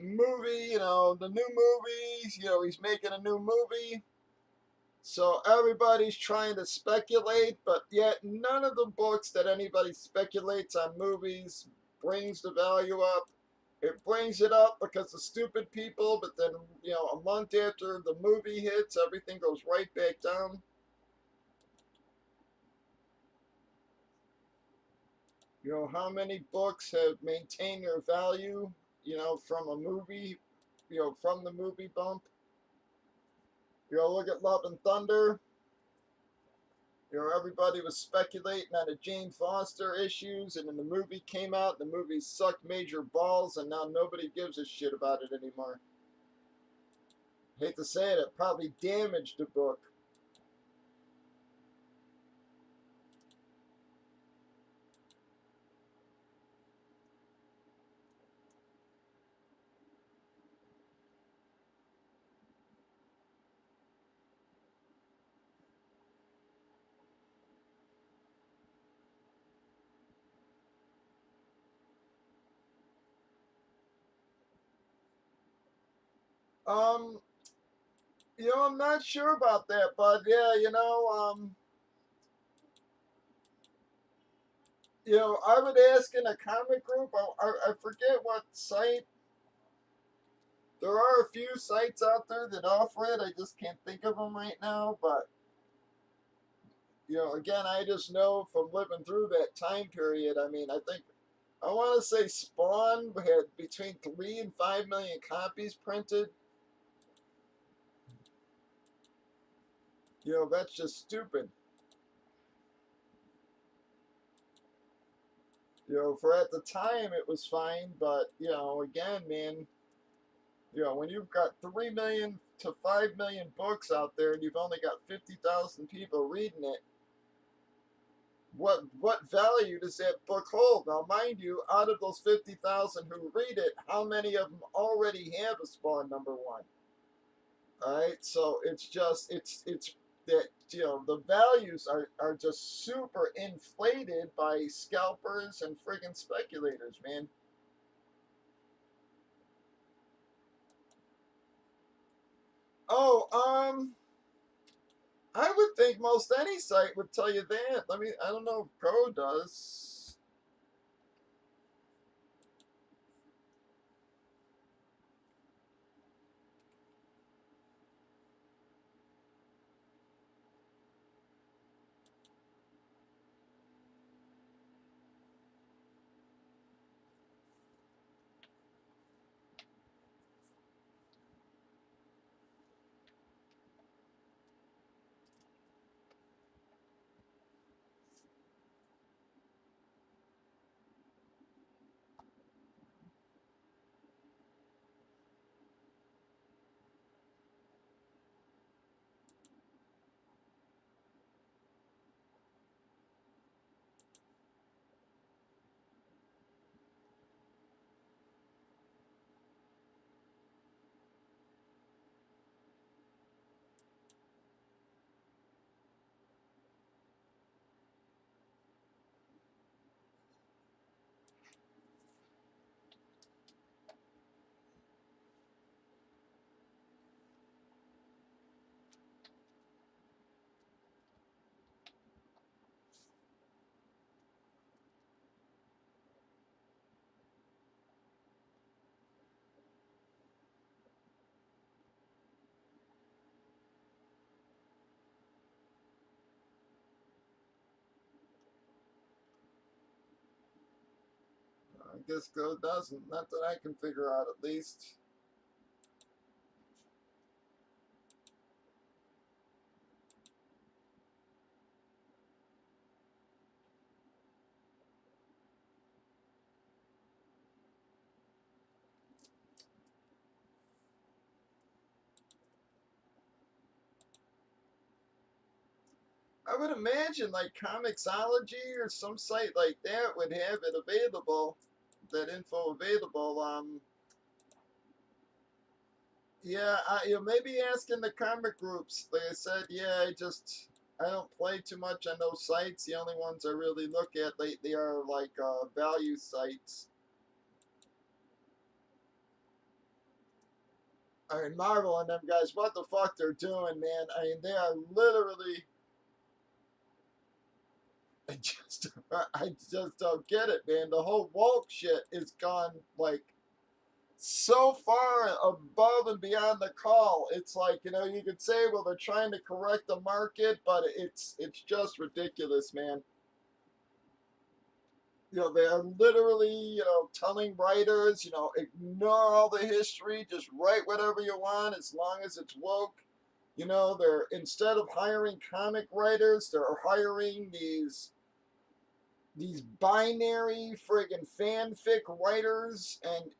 movie, the new movies, he's making a new movie. So everybody's trying to speculate, but yet none of the books that anybody speculates on movies brings the value up. It brings it up because of stupid people, but then, a month after the movie hits, everything goes right back down. How many books have maintained their value, from a movie, from the movie bump? Look at Love and Thunder. Everybody was speculating on the Jane Foster issues, and then the movie came out. The movie sucked major balls, and now nobody gives a shit about it anymore. Hate to say it, it probably damaged the book. Um, I'm not sure about that, but yeah, I would ask in a comic group. I forget what site. There are a few sites out there that offer it. I just can't think of them right now. But again, I just know from living through that time period. I mean, I want to say Spawn had between 3 and 5 million copies printed. That's just stupid. For at the time it was fine, but again, man, when you've got 3 million to 5 million books out there and you've only got 50,000 people reading it, what value does that book hold? Now, mind you, out of those 50,000 who read it, how many of them already have a Spawn #1? All right, so it's that the values are just super inflated by scalpers and friggin' speculators, man. Oh, I would think most any site would tell you that. I don't know if Pro does. Disco doesn't. Not that I can figure out, at least. I would imagine like Comixology or some site like that would have it available, that info available. Yeah, maybe asking the comic groups. Like I said, yeah, I don't play too much on those sites. The only ones I really look at lately are like value sites. I mean, Marvel and them guys, what the fuck they're doing, man? I mean, they are literally. I just don't get it, man. The whole woke shit is gone like so far above and beyond the call. It's like, you could say, well, they're trying to correct the market, but it's just ridiculous, man. They are literally, telling writers, ignore all the history, just write whatever you want as long as it's woke. They're, instead of hiring comic writers, they're hiring these binary friggin' fanfic writers, and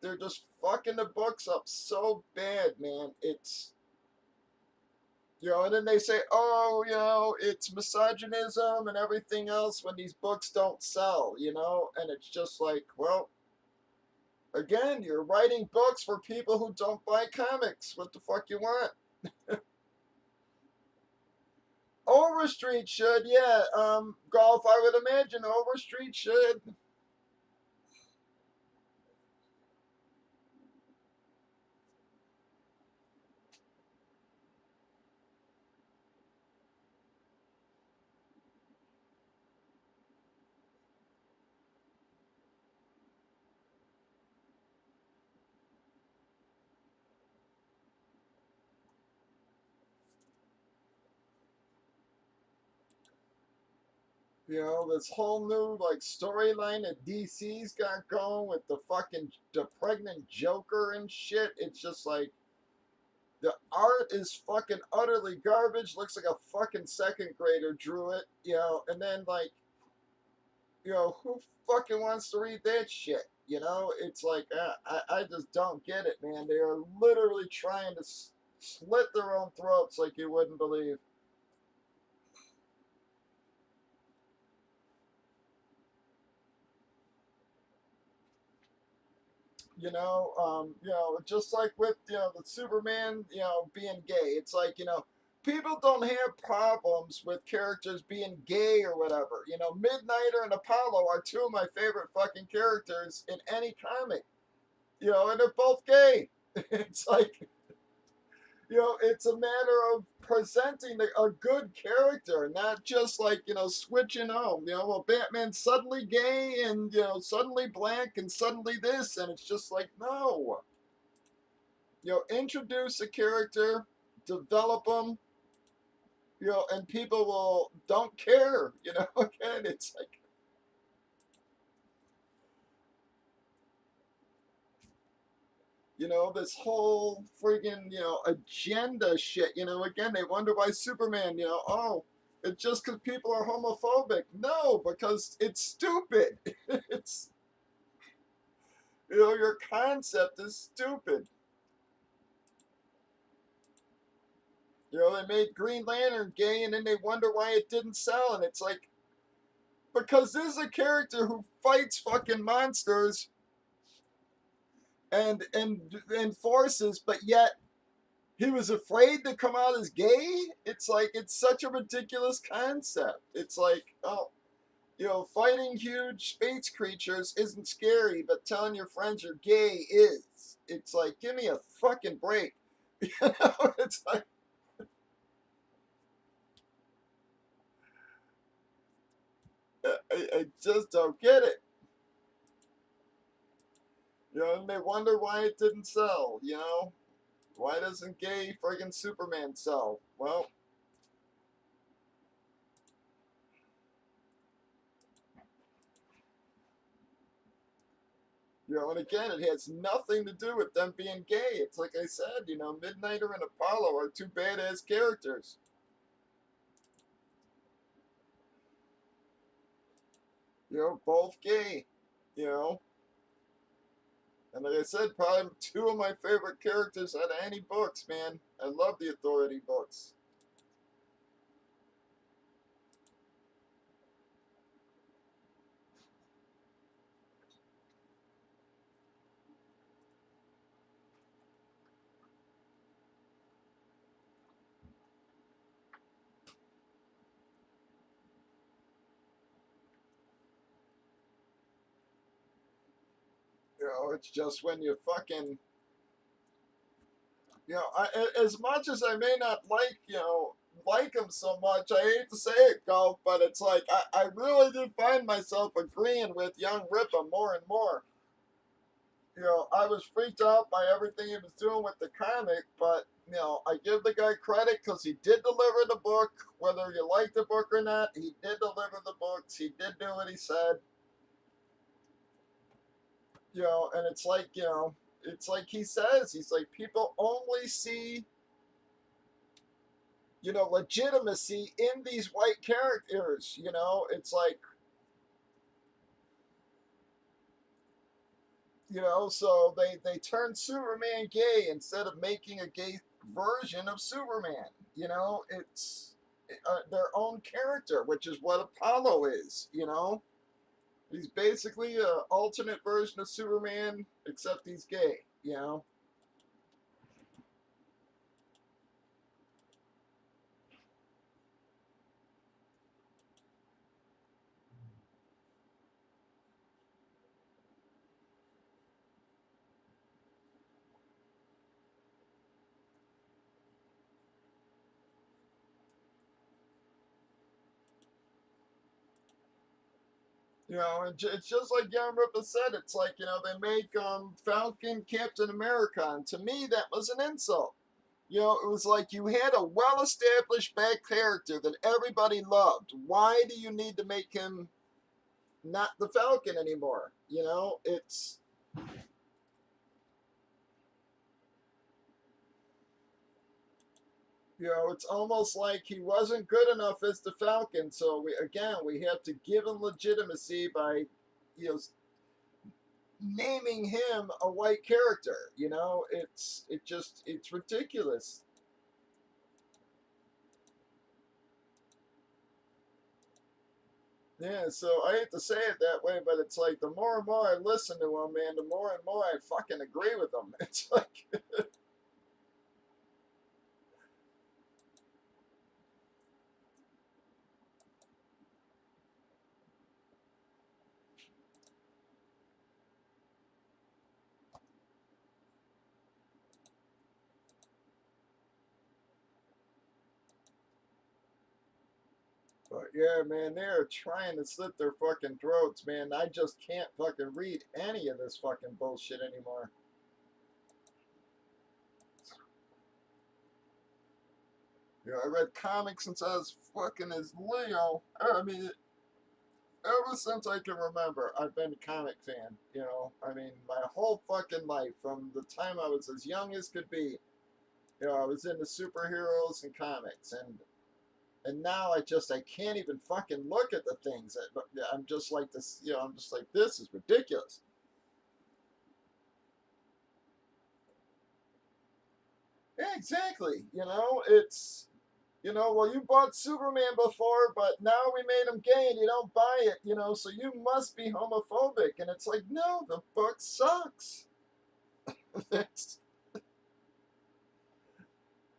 they're just fucking the books up so bad, man. And then they say, oh, it's misogynism and everything else when these books don't sell, and it's just like, well, again, you're writing books for people who don't buy comics. What the fuck you want? Overstreet should, yeah. Golf, I would imagine Overstreet should. This whole new like storyline that DC's got going with the pregnant Joker and shit. It's just like the art is fucking utterly garbage. Looks like a fucking second grader drew it, and then like, who fucking wants to read that shit? It's like I just don't get it, man. They are literally trying to slit their own throats like you wouldn't believe. Just like with the Superman, being gay. It's like people don't have problems with characters being gay or whatever. Midnighter and Apollo are two of my favorite fucking characters in any comic. And they're both gay. It's like it's a matter of presenting a good character, not just like switching home. Well, Batman's suddenly gay and suddenly black and suddenly this, and it's just like no. Introduce a character, develop them, and people will don't care. Again, it's like this whole friggin' agenda shit. Again, they wonder why Superman. Oh, it's just because people are homophobic. No, because it's stupid. It's your concept is stupid. They made Green Lantern gay, and then they wonder why it didn't sell, and it's like because this is a character who fights fucking monsters and forces, but yet he was afraid to come out as gay. It's like it's such a ridiculous concept. It's like, oh, fighting huge space creatures isn't scary, but telling your friends you're gay is. It's like, give me a fucking break. It's like I just don't get it. And they wonder why it didn't sell. Why doesn't gay friggin' Superman sell? Well, You know, and again, it has nothing to do with them being gay. It's like I said, you know, Midnighter and Apollo are two badass characters. You know, both gay. You know, and like I said, probably two of my favorite characters out of any books, man. I love the Authority books. You know, it's just when you fucking, you know, as much as I may not like, you know, like him so much, I hate to say it, Golf, but it's like, I really do find myself agreeing with young Ripper more and more. You know, I was freaked out by everything he was doing with the comic, but, you know, I give the guy credit because he did deliver the book, whether you like the book or not. He did deliver the books. He did do what he said. You know, and it's like, you know, it's like he says, he's like, people only see, you know, legitimacy in these white characters. You know, it's like, you know, so they turn Superman gay instead of making a gay version of Superman. You know, it's their own character, which is what Apollo is. You know, he's basically an alternate version of Superman, except he's gay. You know. You know, and it's just like Young Ripper said. It's like, you know, they make Falcon Captain America, and to me that was an insult. You know, it was like you had a well-established bad character that everybody loved. Why do you need to make him not the Falcon anymore? You know, it's, you know, it's almost like he wasn't good enough as the Falcon. So we have to give him legitimacy by, you know, naming him a white character. You know, it's ridiculous. Yeah, so I hate to say it that way, but it's like the more and more I listen to him, man, the more and more I fucking agree with him. It's like, but yeah, man, they're trying to slit their fucking throats, man. I just can't fucking read any of this fucking bullshit anymore. You know, I read comics since I was fucking as Leo. I mean, ever since I can remember, I've been a comic fan. You know, I mean, my whole fucking life, from the time I was as young as could be. You know, I was into superheroes and comics, and now I can't even fucking look at the things. But I'm just like this. You know, I'm just like, this is ridiculous. Yeah, exactly. You know, it's, you know, well, you bought Superman before, but now we made him gay and you don't buy it, you know, so you must be homophobic. And it's like, no, the book sucks. It's,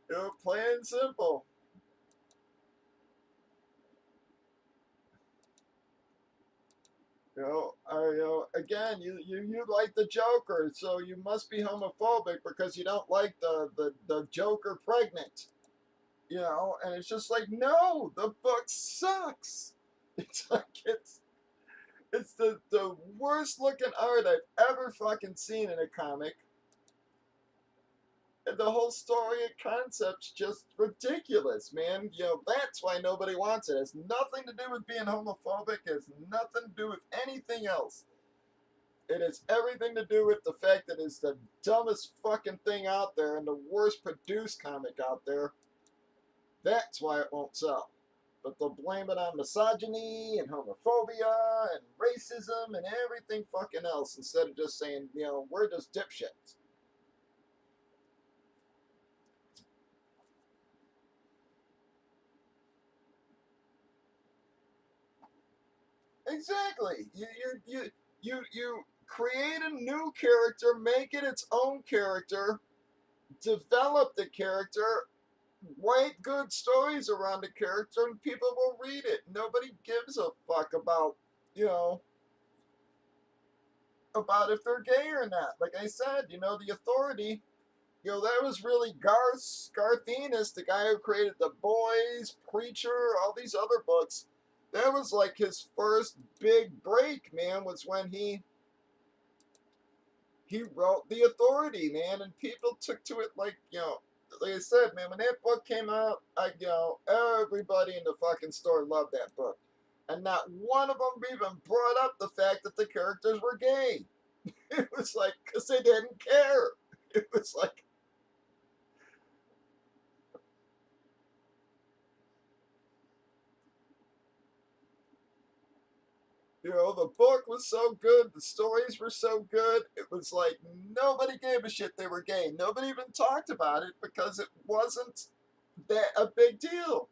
you know, plain and simple. You know, again, you like the Joker, so you must be homophobic because you don't like the Joker pregnant. You know, and it's just like, no, the book sucks. It's like, it's the worst looking art I've ever fucking seen in a comic. And the whole story and concept's just ridiculous, man. You know, that's why nobody wants it. It has nothing to do with being homophobic. It has nothing to do with anything else. It has everything to do with the fact that it's the dumbest fucking thing out there and the worst produced comic out there. That's why it won't sell. But they'll blame it on misogyny and homophobia and racism and everything fucking else instead of just saying, you know, we're just dipshits. Exactly. You create a new character, make it its own character, develop the character, write good stories around the character, and people will read it. Nobody gives a fuck about, you know, about if they're gay or not. Like I said, you know, the Authority, you know, that was really Garth Ennis, the guy who created The Boys, Preacher, all these other books. That was like his first big break, man, was when he wrote The Authority, man, and people took to it like, you know, like I said, man, when that book came out, you know, everybody in the fucking store loved that book. And not one of them even brought up the fact that the characters were gay. It was like, because they didn't care. It was like, you know, the book was so good, the stories were so good, it was like nobody gave a shit they were gay. Nobody even talked about it because it wasn't that a big deal.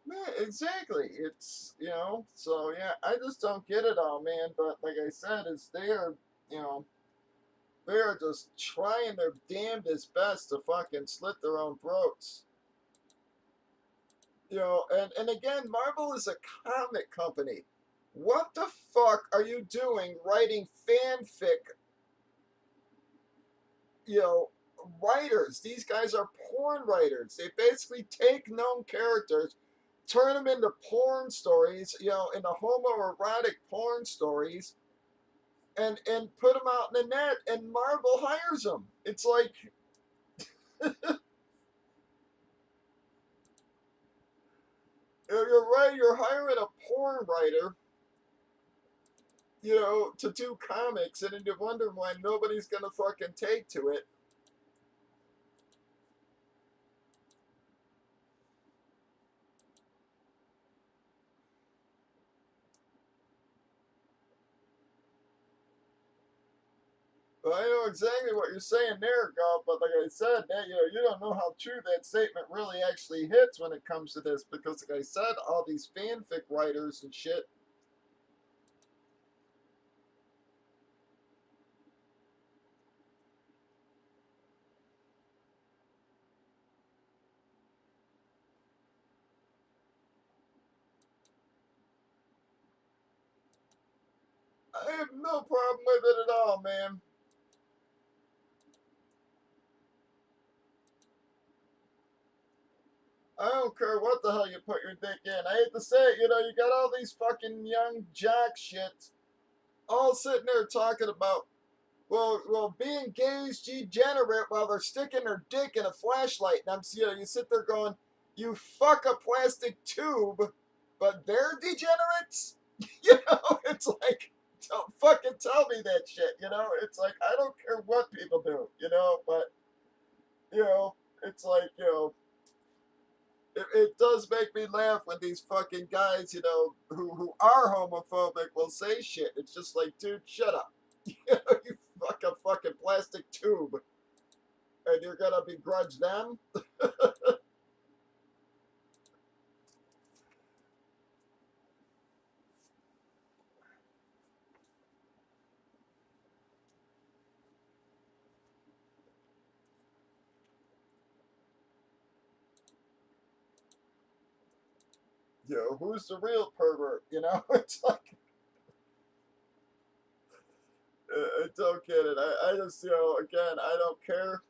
Man, exactly. It's, you know, so yeah, I just don't get it all, man. But like I said, it's they are, you know, they are just trying their damnedest best to fucking slit their own throats. You know, and again, Marvel is a comic company. What the fuck are you doing writing fanfic, you know, writers? These guys are porn writers. They basically take known characters, turn them into porn stories, you know, into homoerotic porn stories, and put them out in the net, and Marvel hires them. It's like, you're right, you're hiring a porn writer, you know, to do comics, and then you wonder why nobody's gonna fucking take to it. But I know exactly what you're saying there, Golf. But like I said, that, you know, you don't know how true that statement really actually hits when it comes to this, because like I said, all these fanfic writers and shit. I have no problem with it at all, man. I don't care what the hell you put your dick in. I hate to say it, you know, you got all these fucking young jock shits all sitting there talking about, well, being gay is degenerate while they're sticking their dick in a flashlight. And I'm, you know, you sit there going, you fuck a plastic tube, but they're degenerates? You know, it's like, don't fucking tell me that shit, you know? It's like, I don't care what people do, you know, but, you know, it's like, you know, it does make me laugh when these fucking guys, you know, who are homophobic will say shit. It's just like, dude, shut up. You know, you fuck a fucking plastic tube, and you're gonna begrudge them? You know, who's the real pervert? You know, it's like, I don't get it. I just, you know, again, I don't care.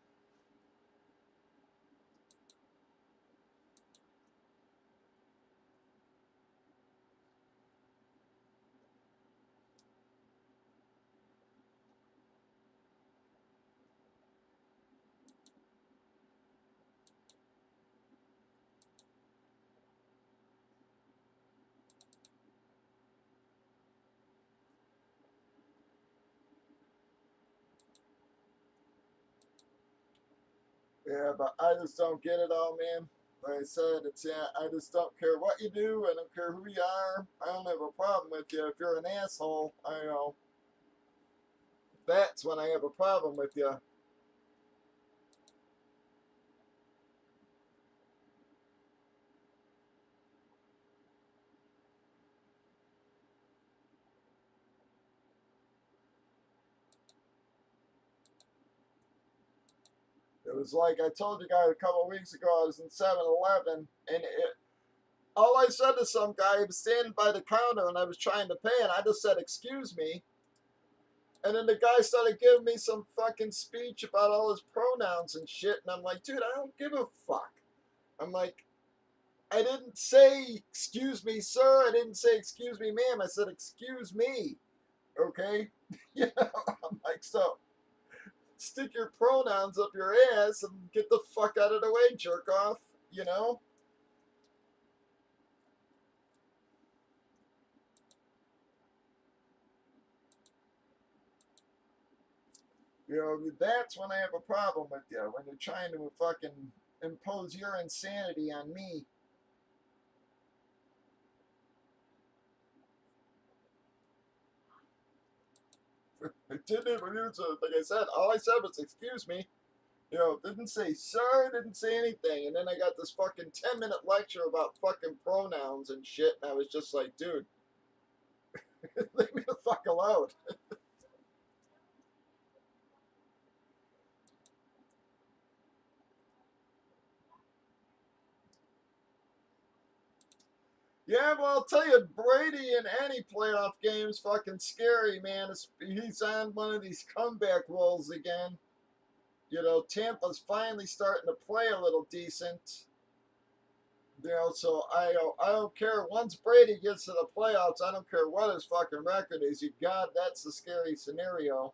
Yeah, but I just don't get it all, man. Like I said, it's yeah, I just don't care what you do. I don't care who you are. I don't have a problem with you. If you're an asshole, I know that's when I have a problem with you. It was like I told you guys a couple of weeks ago. I was in 7-Eleven, and all I said to some guy, he was standing by the counter, and I was trying to pay, and I just said, "Excuse me." And then the guy started giving me some fucking speech about all his pronouns and shit, and I'm like, dude, I don't give a fuck. I'm like, I didn't say, excuse me, sir. I didn't say, excuse me, ma'am. I said, excuse me. Okay? You know, I'm like, so stick your pronouns up your ass and get the fuck out of the way, jerk off. You know? You know, that's when I have a problem with you. When you're trying to fucking impose your insanity on me. It didn't even use it. Like I said, all I said was, excuse me. You know, didn't say sir, didn't say anything. And then I got this fucking 10-minute lecture about fucking pronouns and shit. And I was just like, dude, leave me the fuck alone. Yeah, well, I'll tell you, Brady in any playoff game's fucking scary, man. He's on one of these comeback rolls again. You know, Tampa's finally starting to play a little decent. You know, so I don't care. Once Brady gets to the playoffs, I don't care what his fucking record is. You God, that's the scary scenario.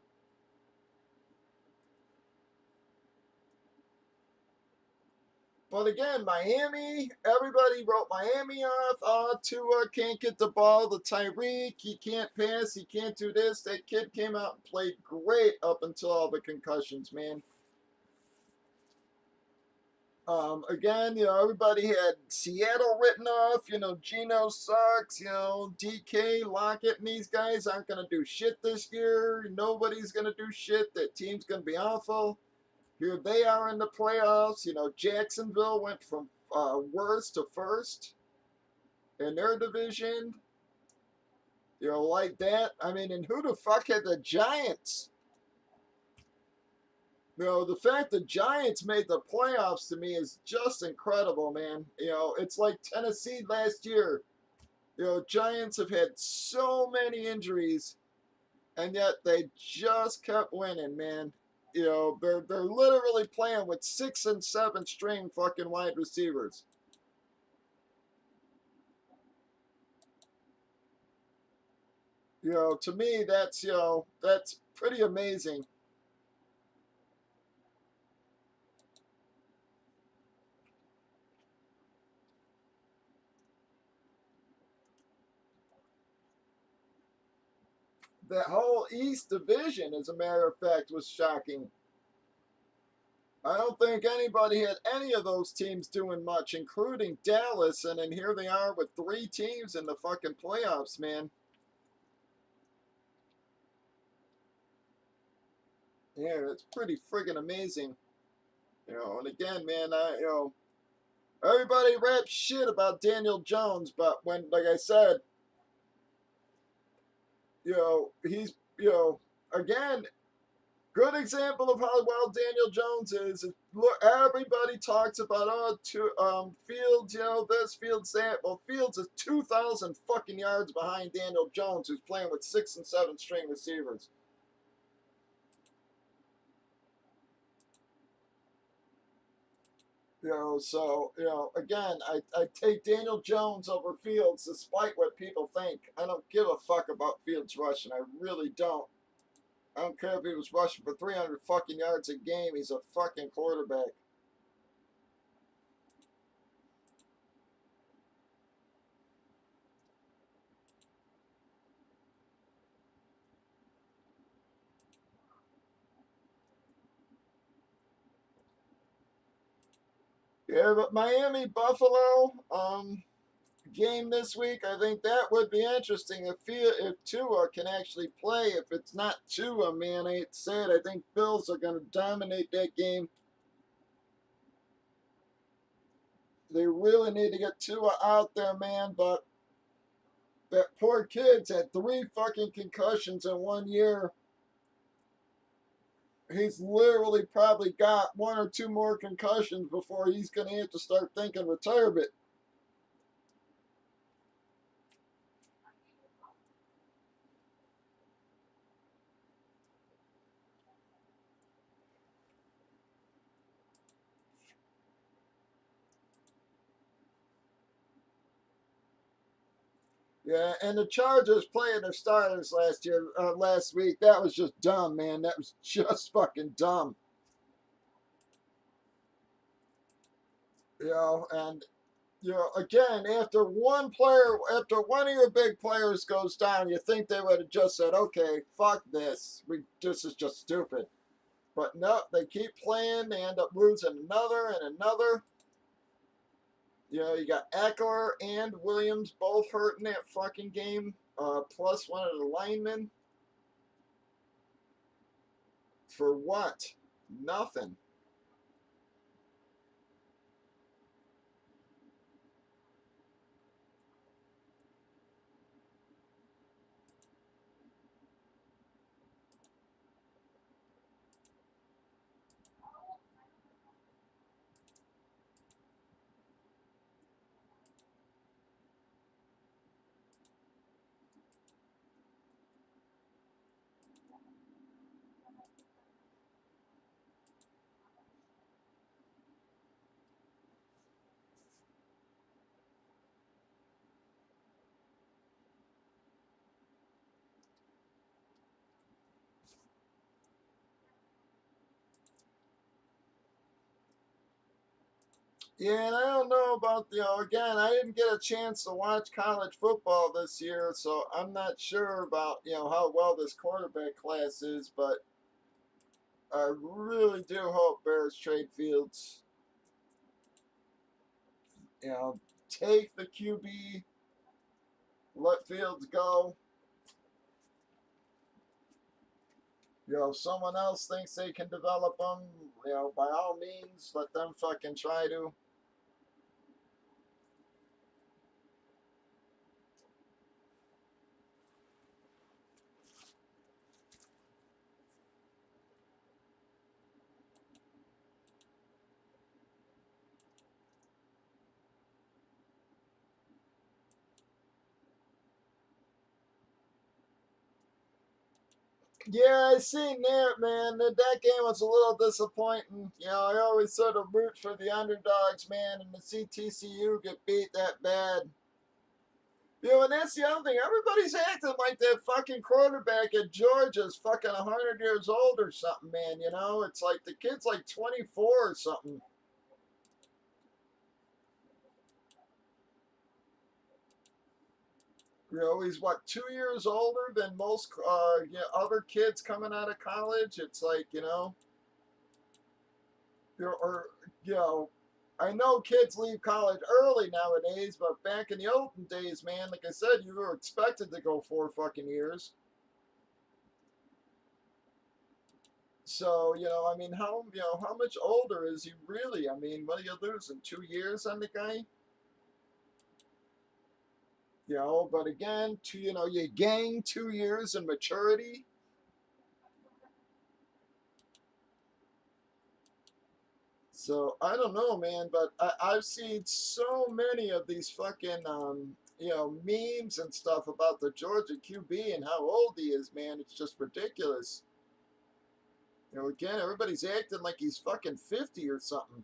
But again, Miami, everybody wrote Miami off. Oh, Tua can't get the ball. The Tyreek, he can't pass. He can't do this. That kid came out and played great up until all the concussions, man. Again, you know, everybody had Seattle written off. You know, Geno sucks. You know, DK, Lockett, and these guys aren't going to do shit this year. Nobody's going to do shit. That team's going to be awful. Here they are in the playoffs. You know, Jacksonville went from worst to first in their division. You know, like that. I mean, and who the fuck had the Giants? You know, the fact the Giants made the playoffs to me is just incredible, man. You know, it's like Tennessee last year. You know, Giants have had so many injuries, and yet they just kept winning, man. You know, they're literally playing with 6 and 7 string fucking wide receivers. You know, to me, that's that's pretty amazing. That whole East Division, as a matter of fact, was shocking. I don't think anybody had any of those teams doing much, including Dallas, and then here they are with 3 teams in the fucking playoffs, man. Yeah, it's pretty friggin' amazing. You know, and again, man, everybody raps shit about Daniel Jones, but when, like I said, he's, again, good example of how well Daniel Jones is. Look, everybody talks about Fields, this Fields that. Well, Fields is 2,000 fucking yards behind Daniel Jones, who's playing with 6 and 7 string receivers. So again, I take Daniel Jones over Fields, despite what people think. I don't give a fuck about Fields rushing. I really don't. I don't care if he was rushing for 300 fucking yards a game. He's a fucking quarterback. Yeah, but Miami Buffalo game this week, I think that would be interesting if Tua can actually play. If it's not Tua, man, I said I think Bills are going to dominate that game. They really need to get Tua out there, man. But that poor kid's had 3 fucking concussions in 1 year. He's literally probably got 1 or 2 more concussions before he's going to have to start thinking retirement. Yeah, and the Chargers playing their starters last week. That was just dumb, man. That was just fucking dumb. And again, after one of your big players goes down, you think they would have just said, "Okay, fuck this. This is just stupid." But no, they keep playing. They end up losing another and another. You got Eckler and Williams both hurt in that fucking game. Plus one of the linemen. For what? Nothing. Yeah, and I don't know about again, I didn't get a chance to watch college football this year, so I'm not sure about how well this quarterback class is, but I really do hope Bears trade Fields. You know, take the QB, let Fields go. Someone else thinks they can develop them. By all means, let them fucking try to. Yeah, I seen that, man. That game was a little disappointing. I always sort of root for the underdogs, man, and to see TCU get beat that bad. And that's the other thing. Everybody's acting like that fucking quarterback at Georgia's fucking 100 years old or something, man. It's like the kid's like 24 or something. He's what, 2 years older than most other kids coming out of college. It's like, or you know, I know kids leave college early nowadays, but back in the olden days, man, like I said, you were expected to go 4 fucking years. So, I mean, how much older is he really? I mean, what are you losing? 2 years on the guy? But again, you gain 2 years in maturity. So I don't know, man, but I've seen so many of these fucking memes and stuff about the Georgia QB and how old he is, man. It's just ridiculous. Again, everybody's acting like he's fucking 50 or something.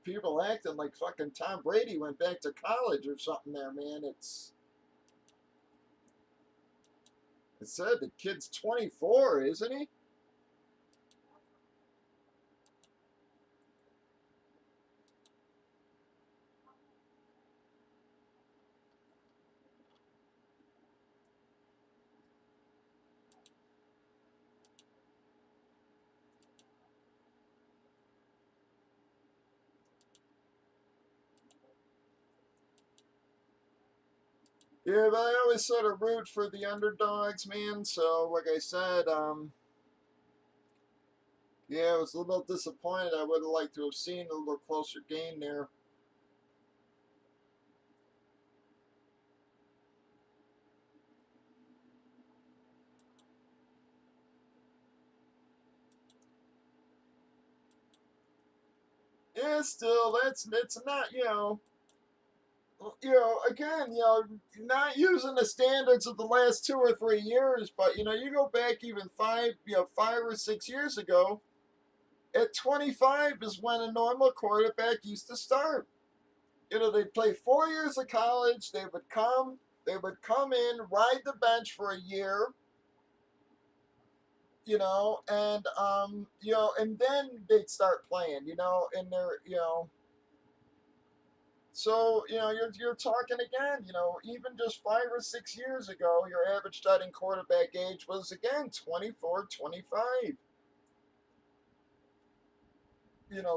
People acting like fucking Tom Brady went back to college or something there, man. It said the kid's 24, isn't he? Yeah, but I always sort of root for the underdogs, man. So, like I said, yeah, I was a little disappointed. I would have liked to have seen a little closer game there. Yeah, still, that's not, again, not using the standards of the last 2 or 3 years, but you go back even 5 or 6 years ago. At 25 is when a normal quarterback used to start. They'd play 4 years of college. They would come in, ride the bench for a year, and then they'd start playing, and you're talking again, even just 5 or 6 years ago, your average starting quarterback age was again 24, 25,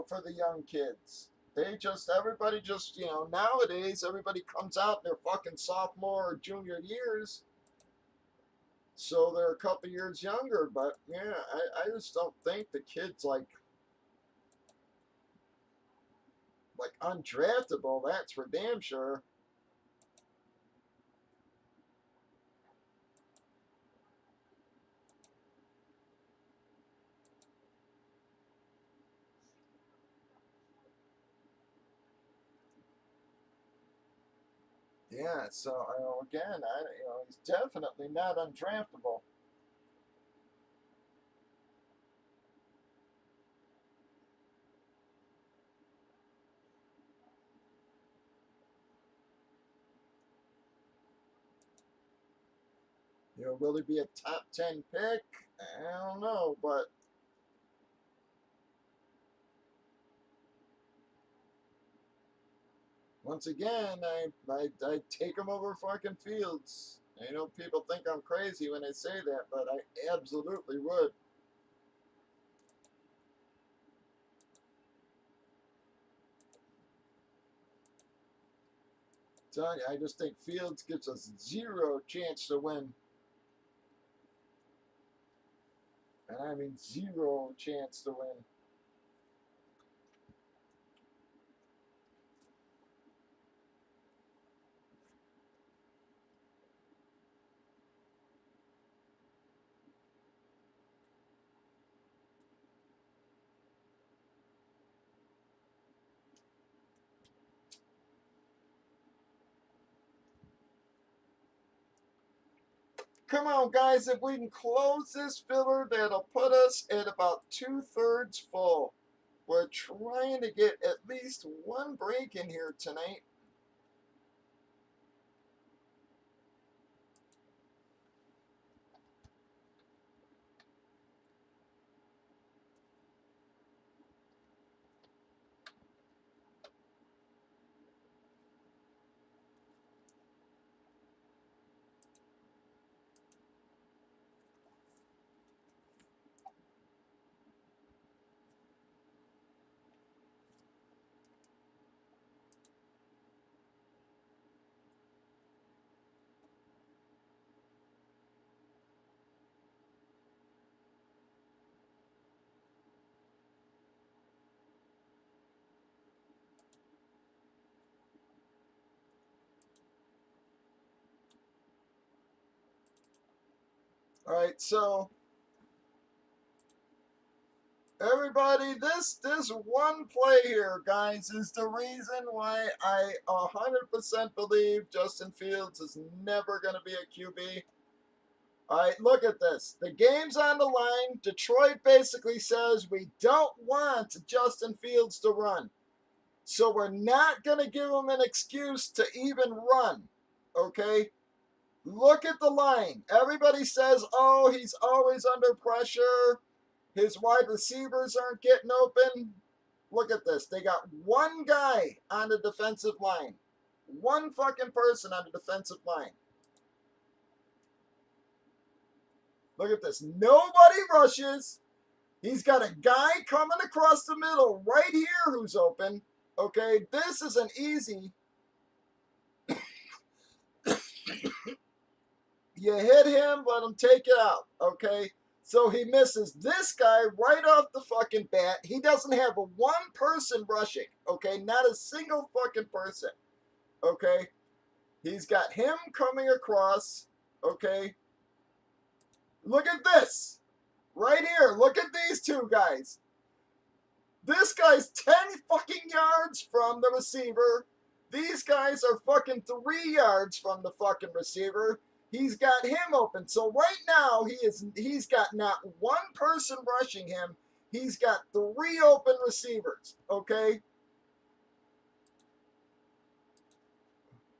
for the young kids. Everybody just, nowadays, everybody comes out in their fucking sophomore or junior years, so they're a couple years younger. But yeah, I just don't think the kid's like undraftable. That's for damn sure. Yeah, so again, he's definitely not undraftable. Will he be a top 10 pick? I don't know, but once again, I take him over fucking Fields. People think I'm crazy when I say that, but I absolutely would. Tell you, I just think Fields gives us zero chance to win. And I mean zero chance to win. Come on, guys, if we can close this filler, that'll put us at about 2/3 full. We're trying to get at least one break in here tonight. All right, so everybody, this one play here, guys, is the reason why I 100% believe Justin Fields is never going to be a QB. All right, look at this. The game's on the line. Detroit basically says we don't want Justin Fields to run. So we're not going to give him an excuse to even run. Okay? Look at the line. Everybody says, oh, he's always under pressure. His wide receivers aren't getting open. Look at this. They got one guy on the defensive line. One fucking person on the defensive line. Look at this. Nobody rushes. He's got a guy coming across the middle right here who's open. Okay, this is an easy You hit him, let him take it out, okay? So he misses this guy right off the fucking bat. He doesn't have a one person rushing, okay? Not a single fucking person, okay? He's got him coming across, okay? Look at this. Right here. Look at these two guys. This guy's 10 fucking yards from the receiver. These guys are fucking 3 yards from the fucking receiver. He's got him open. So right now he's got not one person rushing him. He's got 3 open receivers. Okay?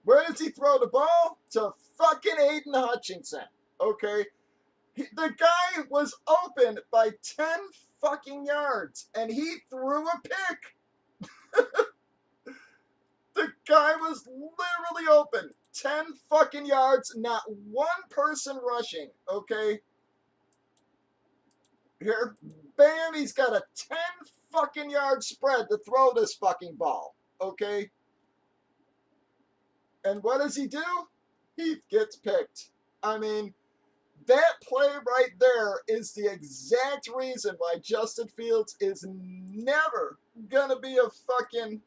Where does he throw the ball? To fucking Aiden Hutchinson. Okay? The guy was open by 10 fucking yards and he threw a pick. The guy was literally open 10 fucking yards, not one person rushing, okay? Here, bam, he's got a 10 fucking yard spread to throw this fucking ball, okay? And what does he do? He gets picked. I mean, that play right there is the exact reason why Justin Fields is never gonna be a fucking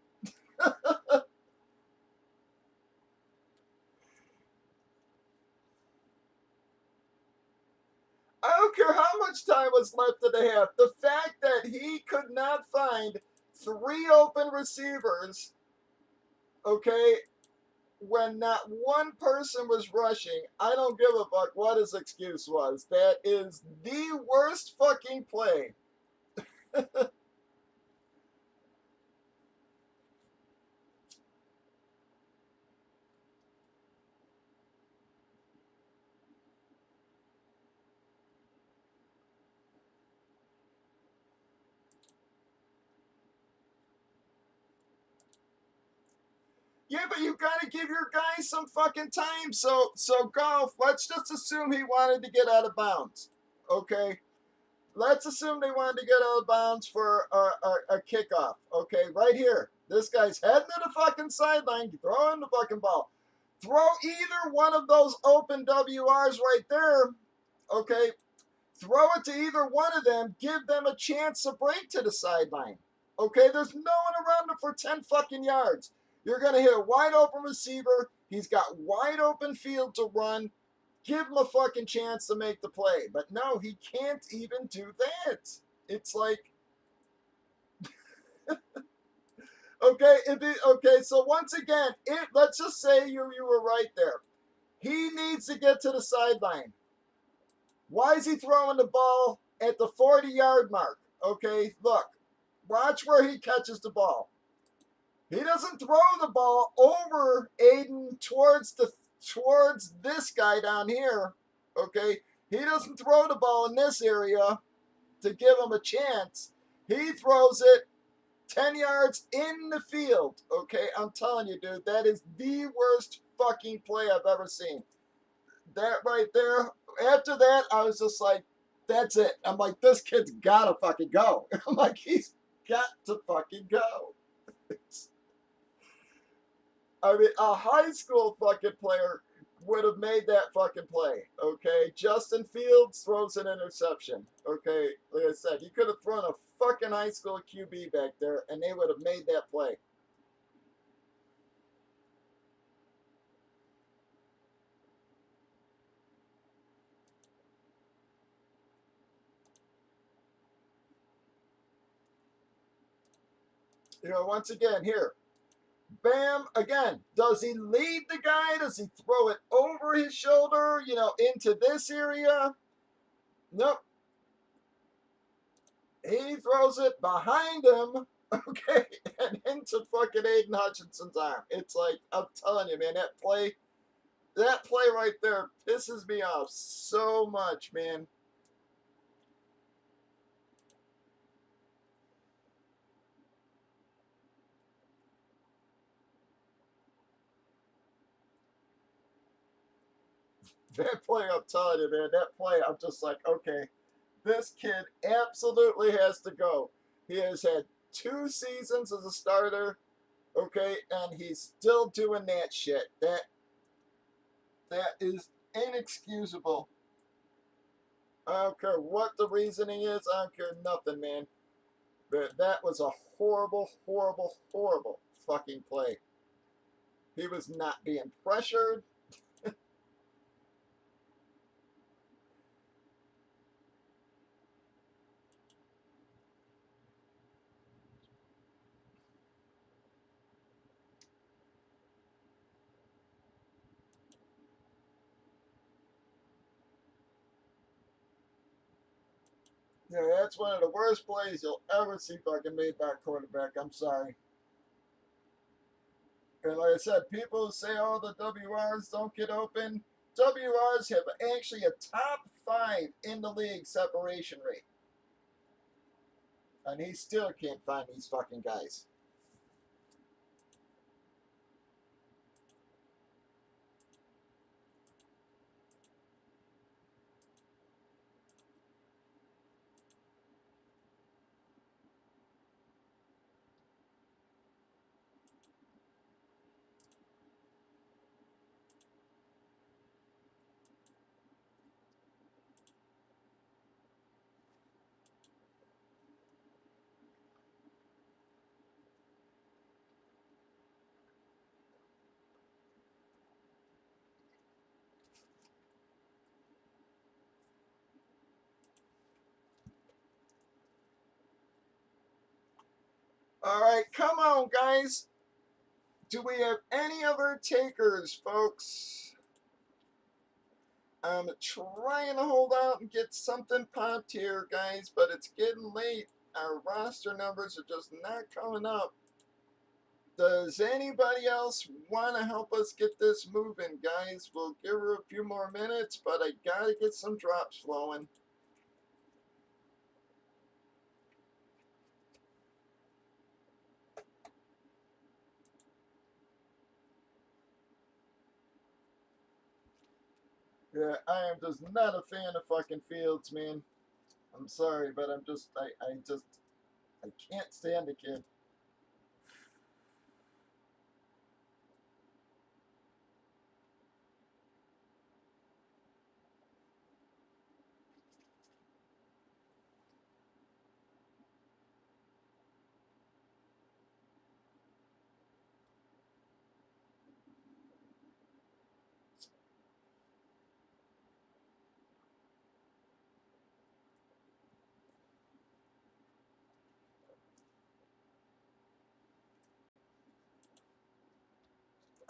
I don't care how much time was left in the half. The fact that he could not find 3 open receivers, okay, when not one person was rushing, I don't give a fuck what his excuse was. That is the worst fucking play. Yeah, but you gotta give your guy some fucking time. So golf, let's just assume he wanted to get out of bounds. Okay? Let's assume they wanted to get out of bounds for a kickoff. Okay, right here. This guy's heading to the fucking sideline, throwing the fucking ball. Throw either one of those open WRs right there. Okay, throw it to either one of them. Give them a chance to break to the sideline. Okay, there's no one around him for 10 fucking yards. You're going to hit a wide open receiver. He's got wide open field to run. Give him a fucking chance to make the play. But no, he can't even do that. It's like, okay, so once again, let's just say you were right there. He needs to get to the sideline. Why is he throwing the ball at the 40-yard mark? Okay, look. Watch where he catches the ball. He doesn't throw the ball over Aiden towards this guy down here. Okay? He doesn't throw the ball in this area to give him a chance. He throws it 10 yards in the field. Okay? I'm telling you, dude, that is the worst fucking play I've ever seen. That right there. After that, I was just like, that's it. I'm like, this kid's gotta fucking go. I'm like, he's got to fucking go. I mean, a high school fucking player would have made that fucking play, okay? Justin Fields throws an interception, okay? Like I said, you could have thrown a fucking high school QB back there, and they would have made that play. You know, once again, here. Bam, again. Does he lead the guy? Does he throw it over his shoulder, you know, into this area? Nope. He throws it behind him, okay, and into fucking Aiden Hutchinson's arm. It's like, I'm telling you, man, that play right there pisses me off so much, man. That play, I'm telling you, man, that play, I'm just like, okay, this kid absolutely has to go. He has had 2 seasons as a starter, okay, and he's still doing that shit. That is Inexcusable. I don't care what the reasoning is. I don't care nothing, man. But that was a horrible, horrible, horrible fucking play. He was not being pressured. Yeah, that's one of the worst plays you'll ever see fucking made by a quarterback. I'm sorry. And like I said, people say, oh, the WRs don't get open. WRs have actually a top 5 in the league separation rate. And he still can't find these fucking guys. All right, come on, guys. Do we have any other takers, folks? I'm trying to hold out and get something popped here, guys, but it's getting late. Our roster numbers are just not coming up. Does anybody else want to help us get this moving, guys? We'll give her a few more minutes, but I gotta get some drops flowing. Yeah, I am just not a fan of fucking Fields, man. I'm sorry, but I can't stand the kid.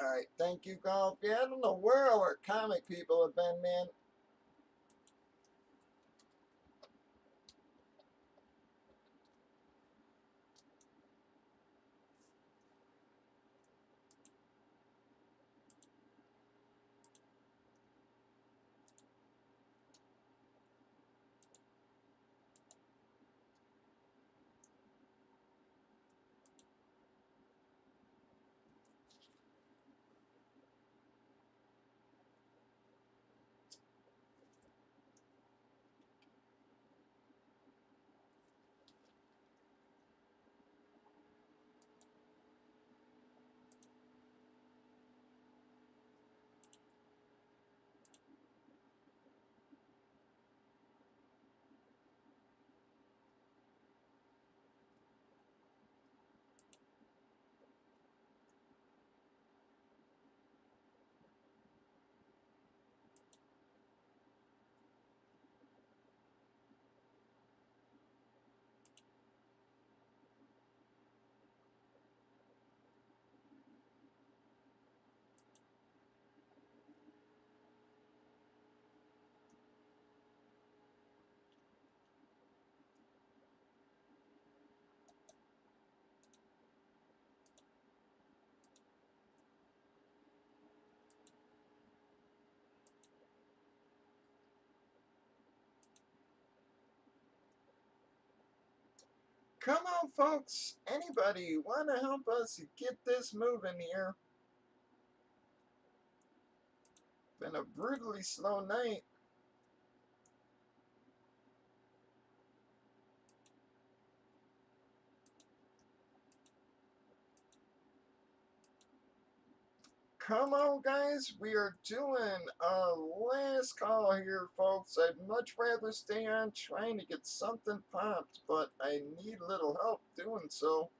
All right, thank you, Golf. Yeah, I don't know where our comic people have been, man. Come on, folks. Anybody want to help us get this moving here? Been a brutally slow night. Come on, guys. We are doing our last call here, folks. I'd much rather stay on trying to get something popped, but I need a little help doing so.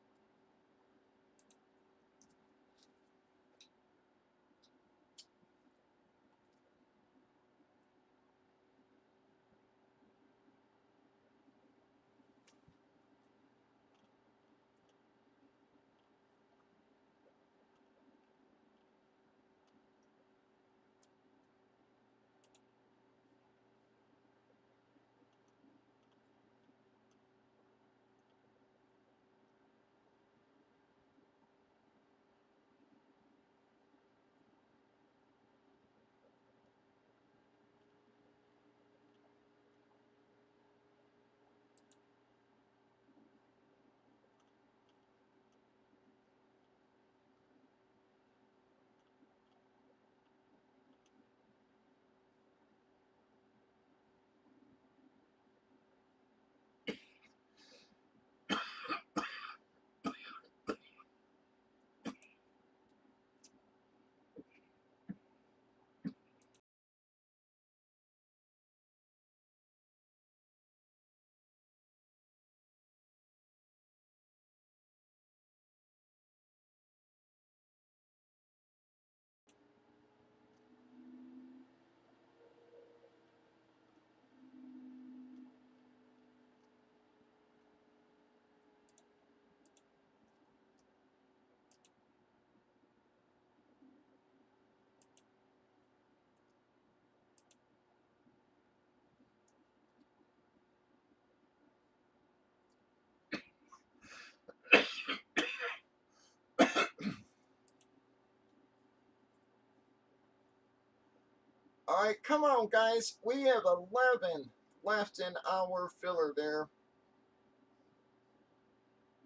Alright, come on, guys. We have 11 left in our filler there.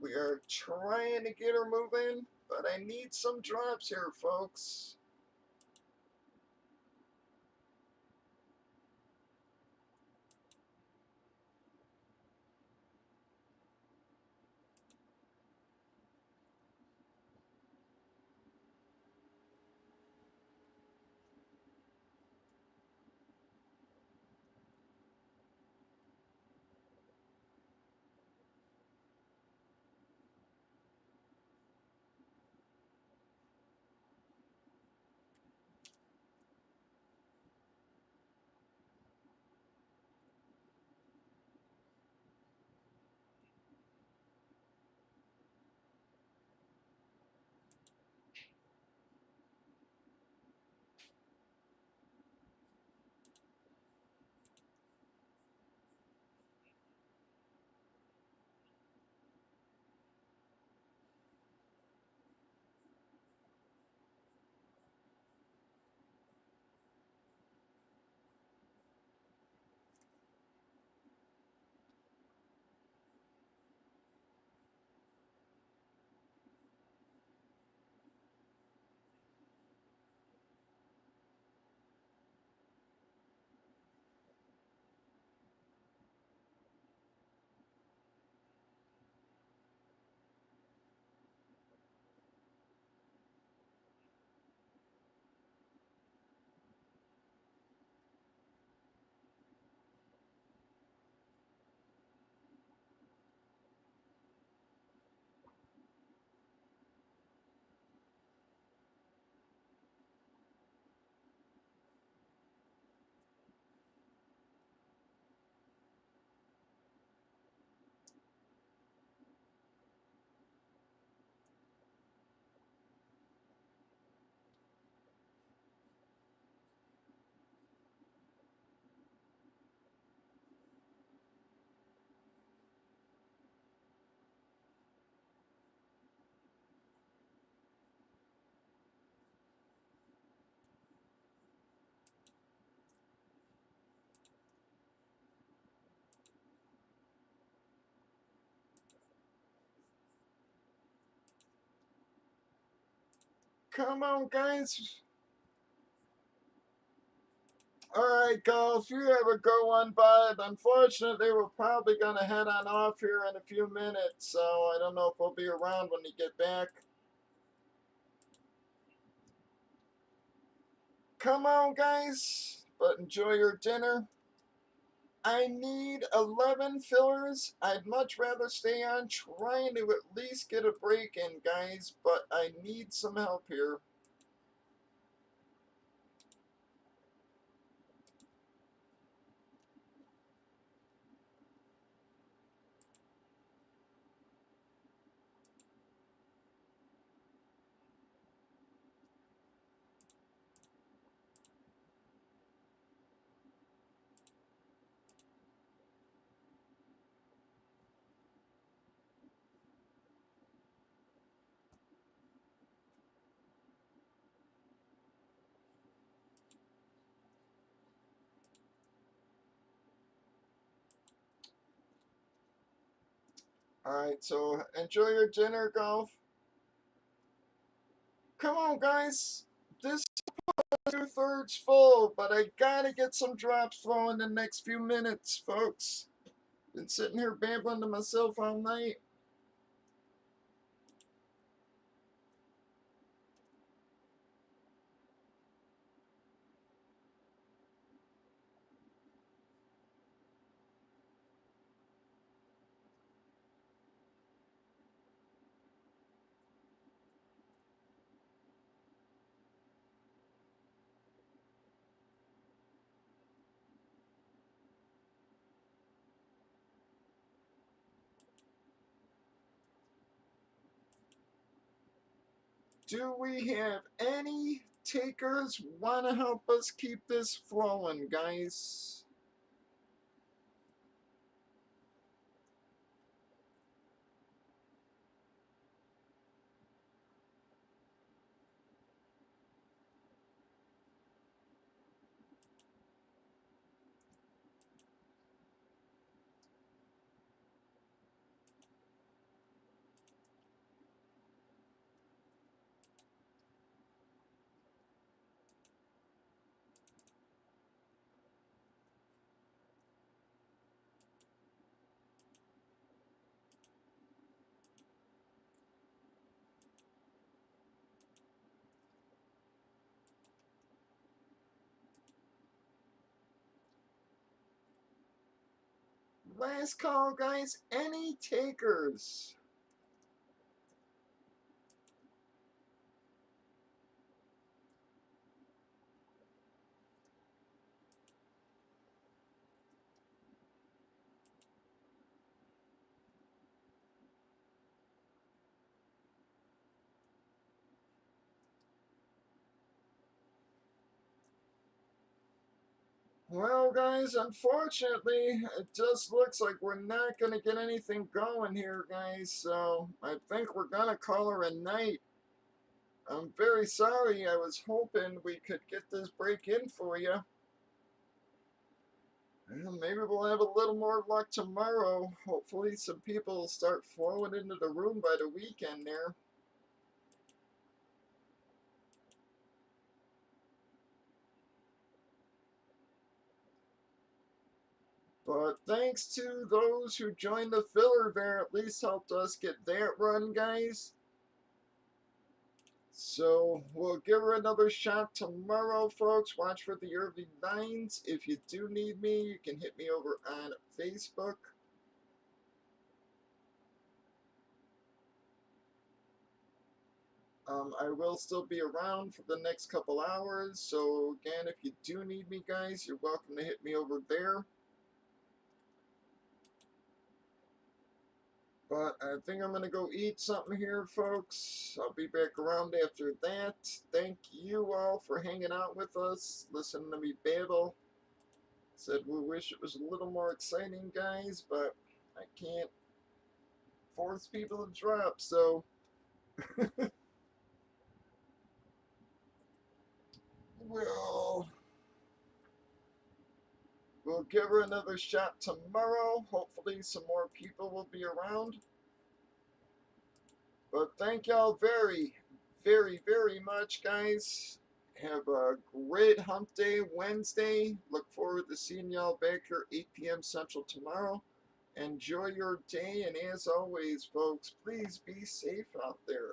We are trying to get her moving, but I need some drops here, folks. Come on, guys. Alright, Golf, you have a good one, bud. Unfortunately, we're probably going to head on off here in a few minutes, so I don't know if we'll be around when you get back. Come on, guys, but enjoy your dinner. I need 11 fillers. I'd much rather stay on trying to at least get a break in, guys, but I need some help here. Alright, so enjoy your dinner, golf. Come on, guys. This is 2/3 full, but I gotta get some drops flowing in the next few minutes, folks. Been sitting here babbling to myself all night. Do we have any takers want to help us keep this flowing, guys? Last call, guys. Any takers? Well, guys, unfortunately, it just looks like we're not going to get anything going here, guys. So I think we're going to call her a night. I'm very sorry. I was hoping we could get this break in for you. Well, maybe we'll have a little more luck tomorrow. Hopefully some people will start flowing into the room by the weekend there. But thanks to those who joined the filler there, at least helped us get that run, guys. So we'll give her another shot tomorrow, folks. Watch for the early nines. If you do need me, you can hit me over on Facebook. I will still be around for the next couple hours. So again, if you do need me, guys, you're welcome to hit me over there. But I think I'm going to go eat something here, folks. I'll be back around after that. Thank you all for hanging out with us, listening to me babble. Said we wish it was a little more exciting, guys, but I can't force people to drop, so we'll, we'll give her another shot tomorrow. Hopefully some more people will be around. But thank y'all very, very, very much, guys. Have a great hump day Wednesday. Look forward to seeing y'all back here 8 p.m. Central tomorrow. Enjoy your day, and as always, folks, please be safe out there.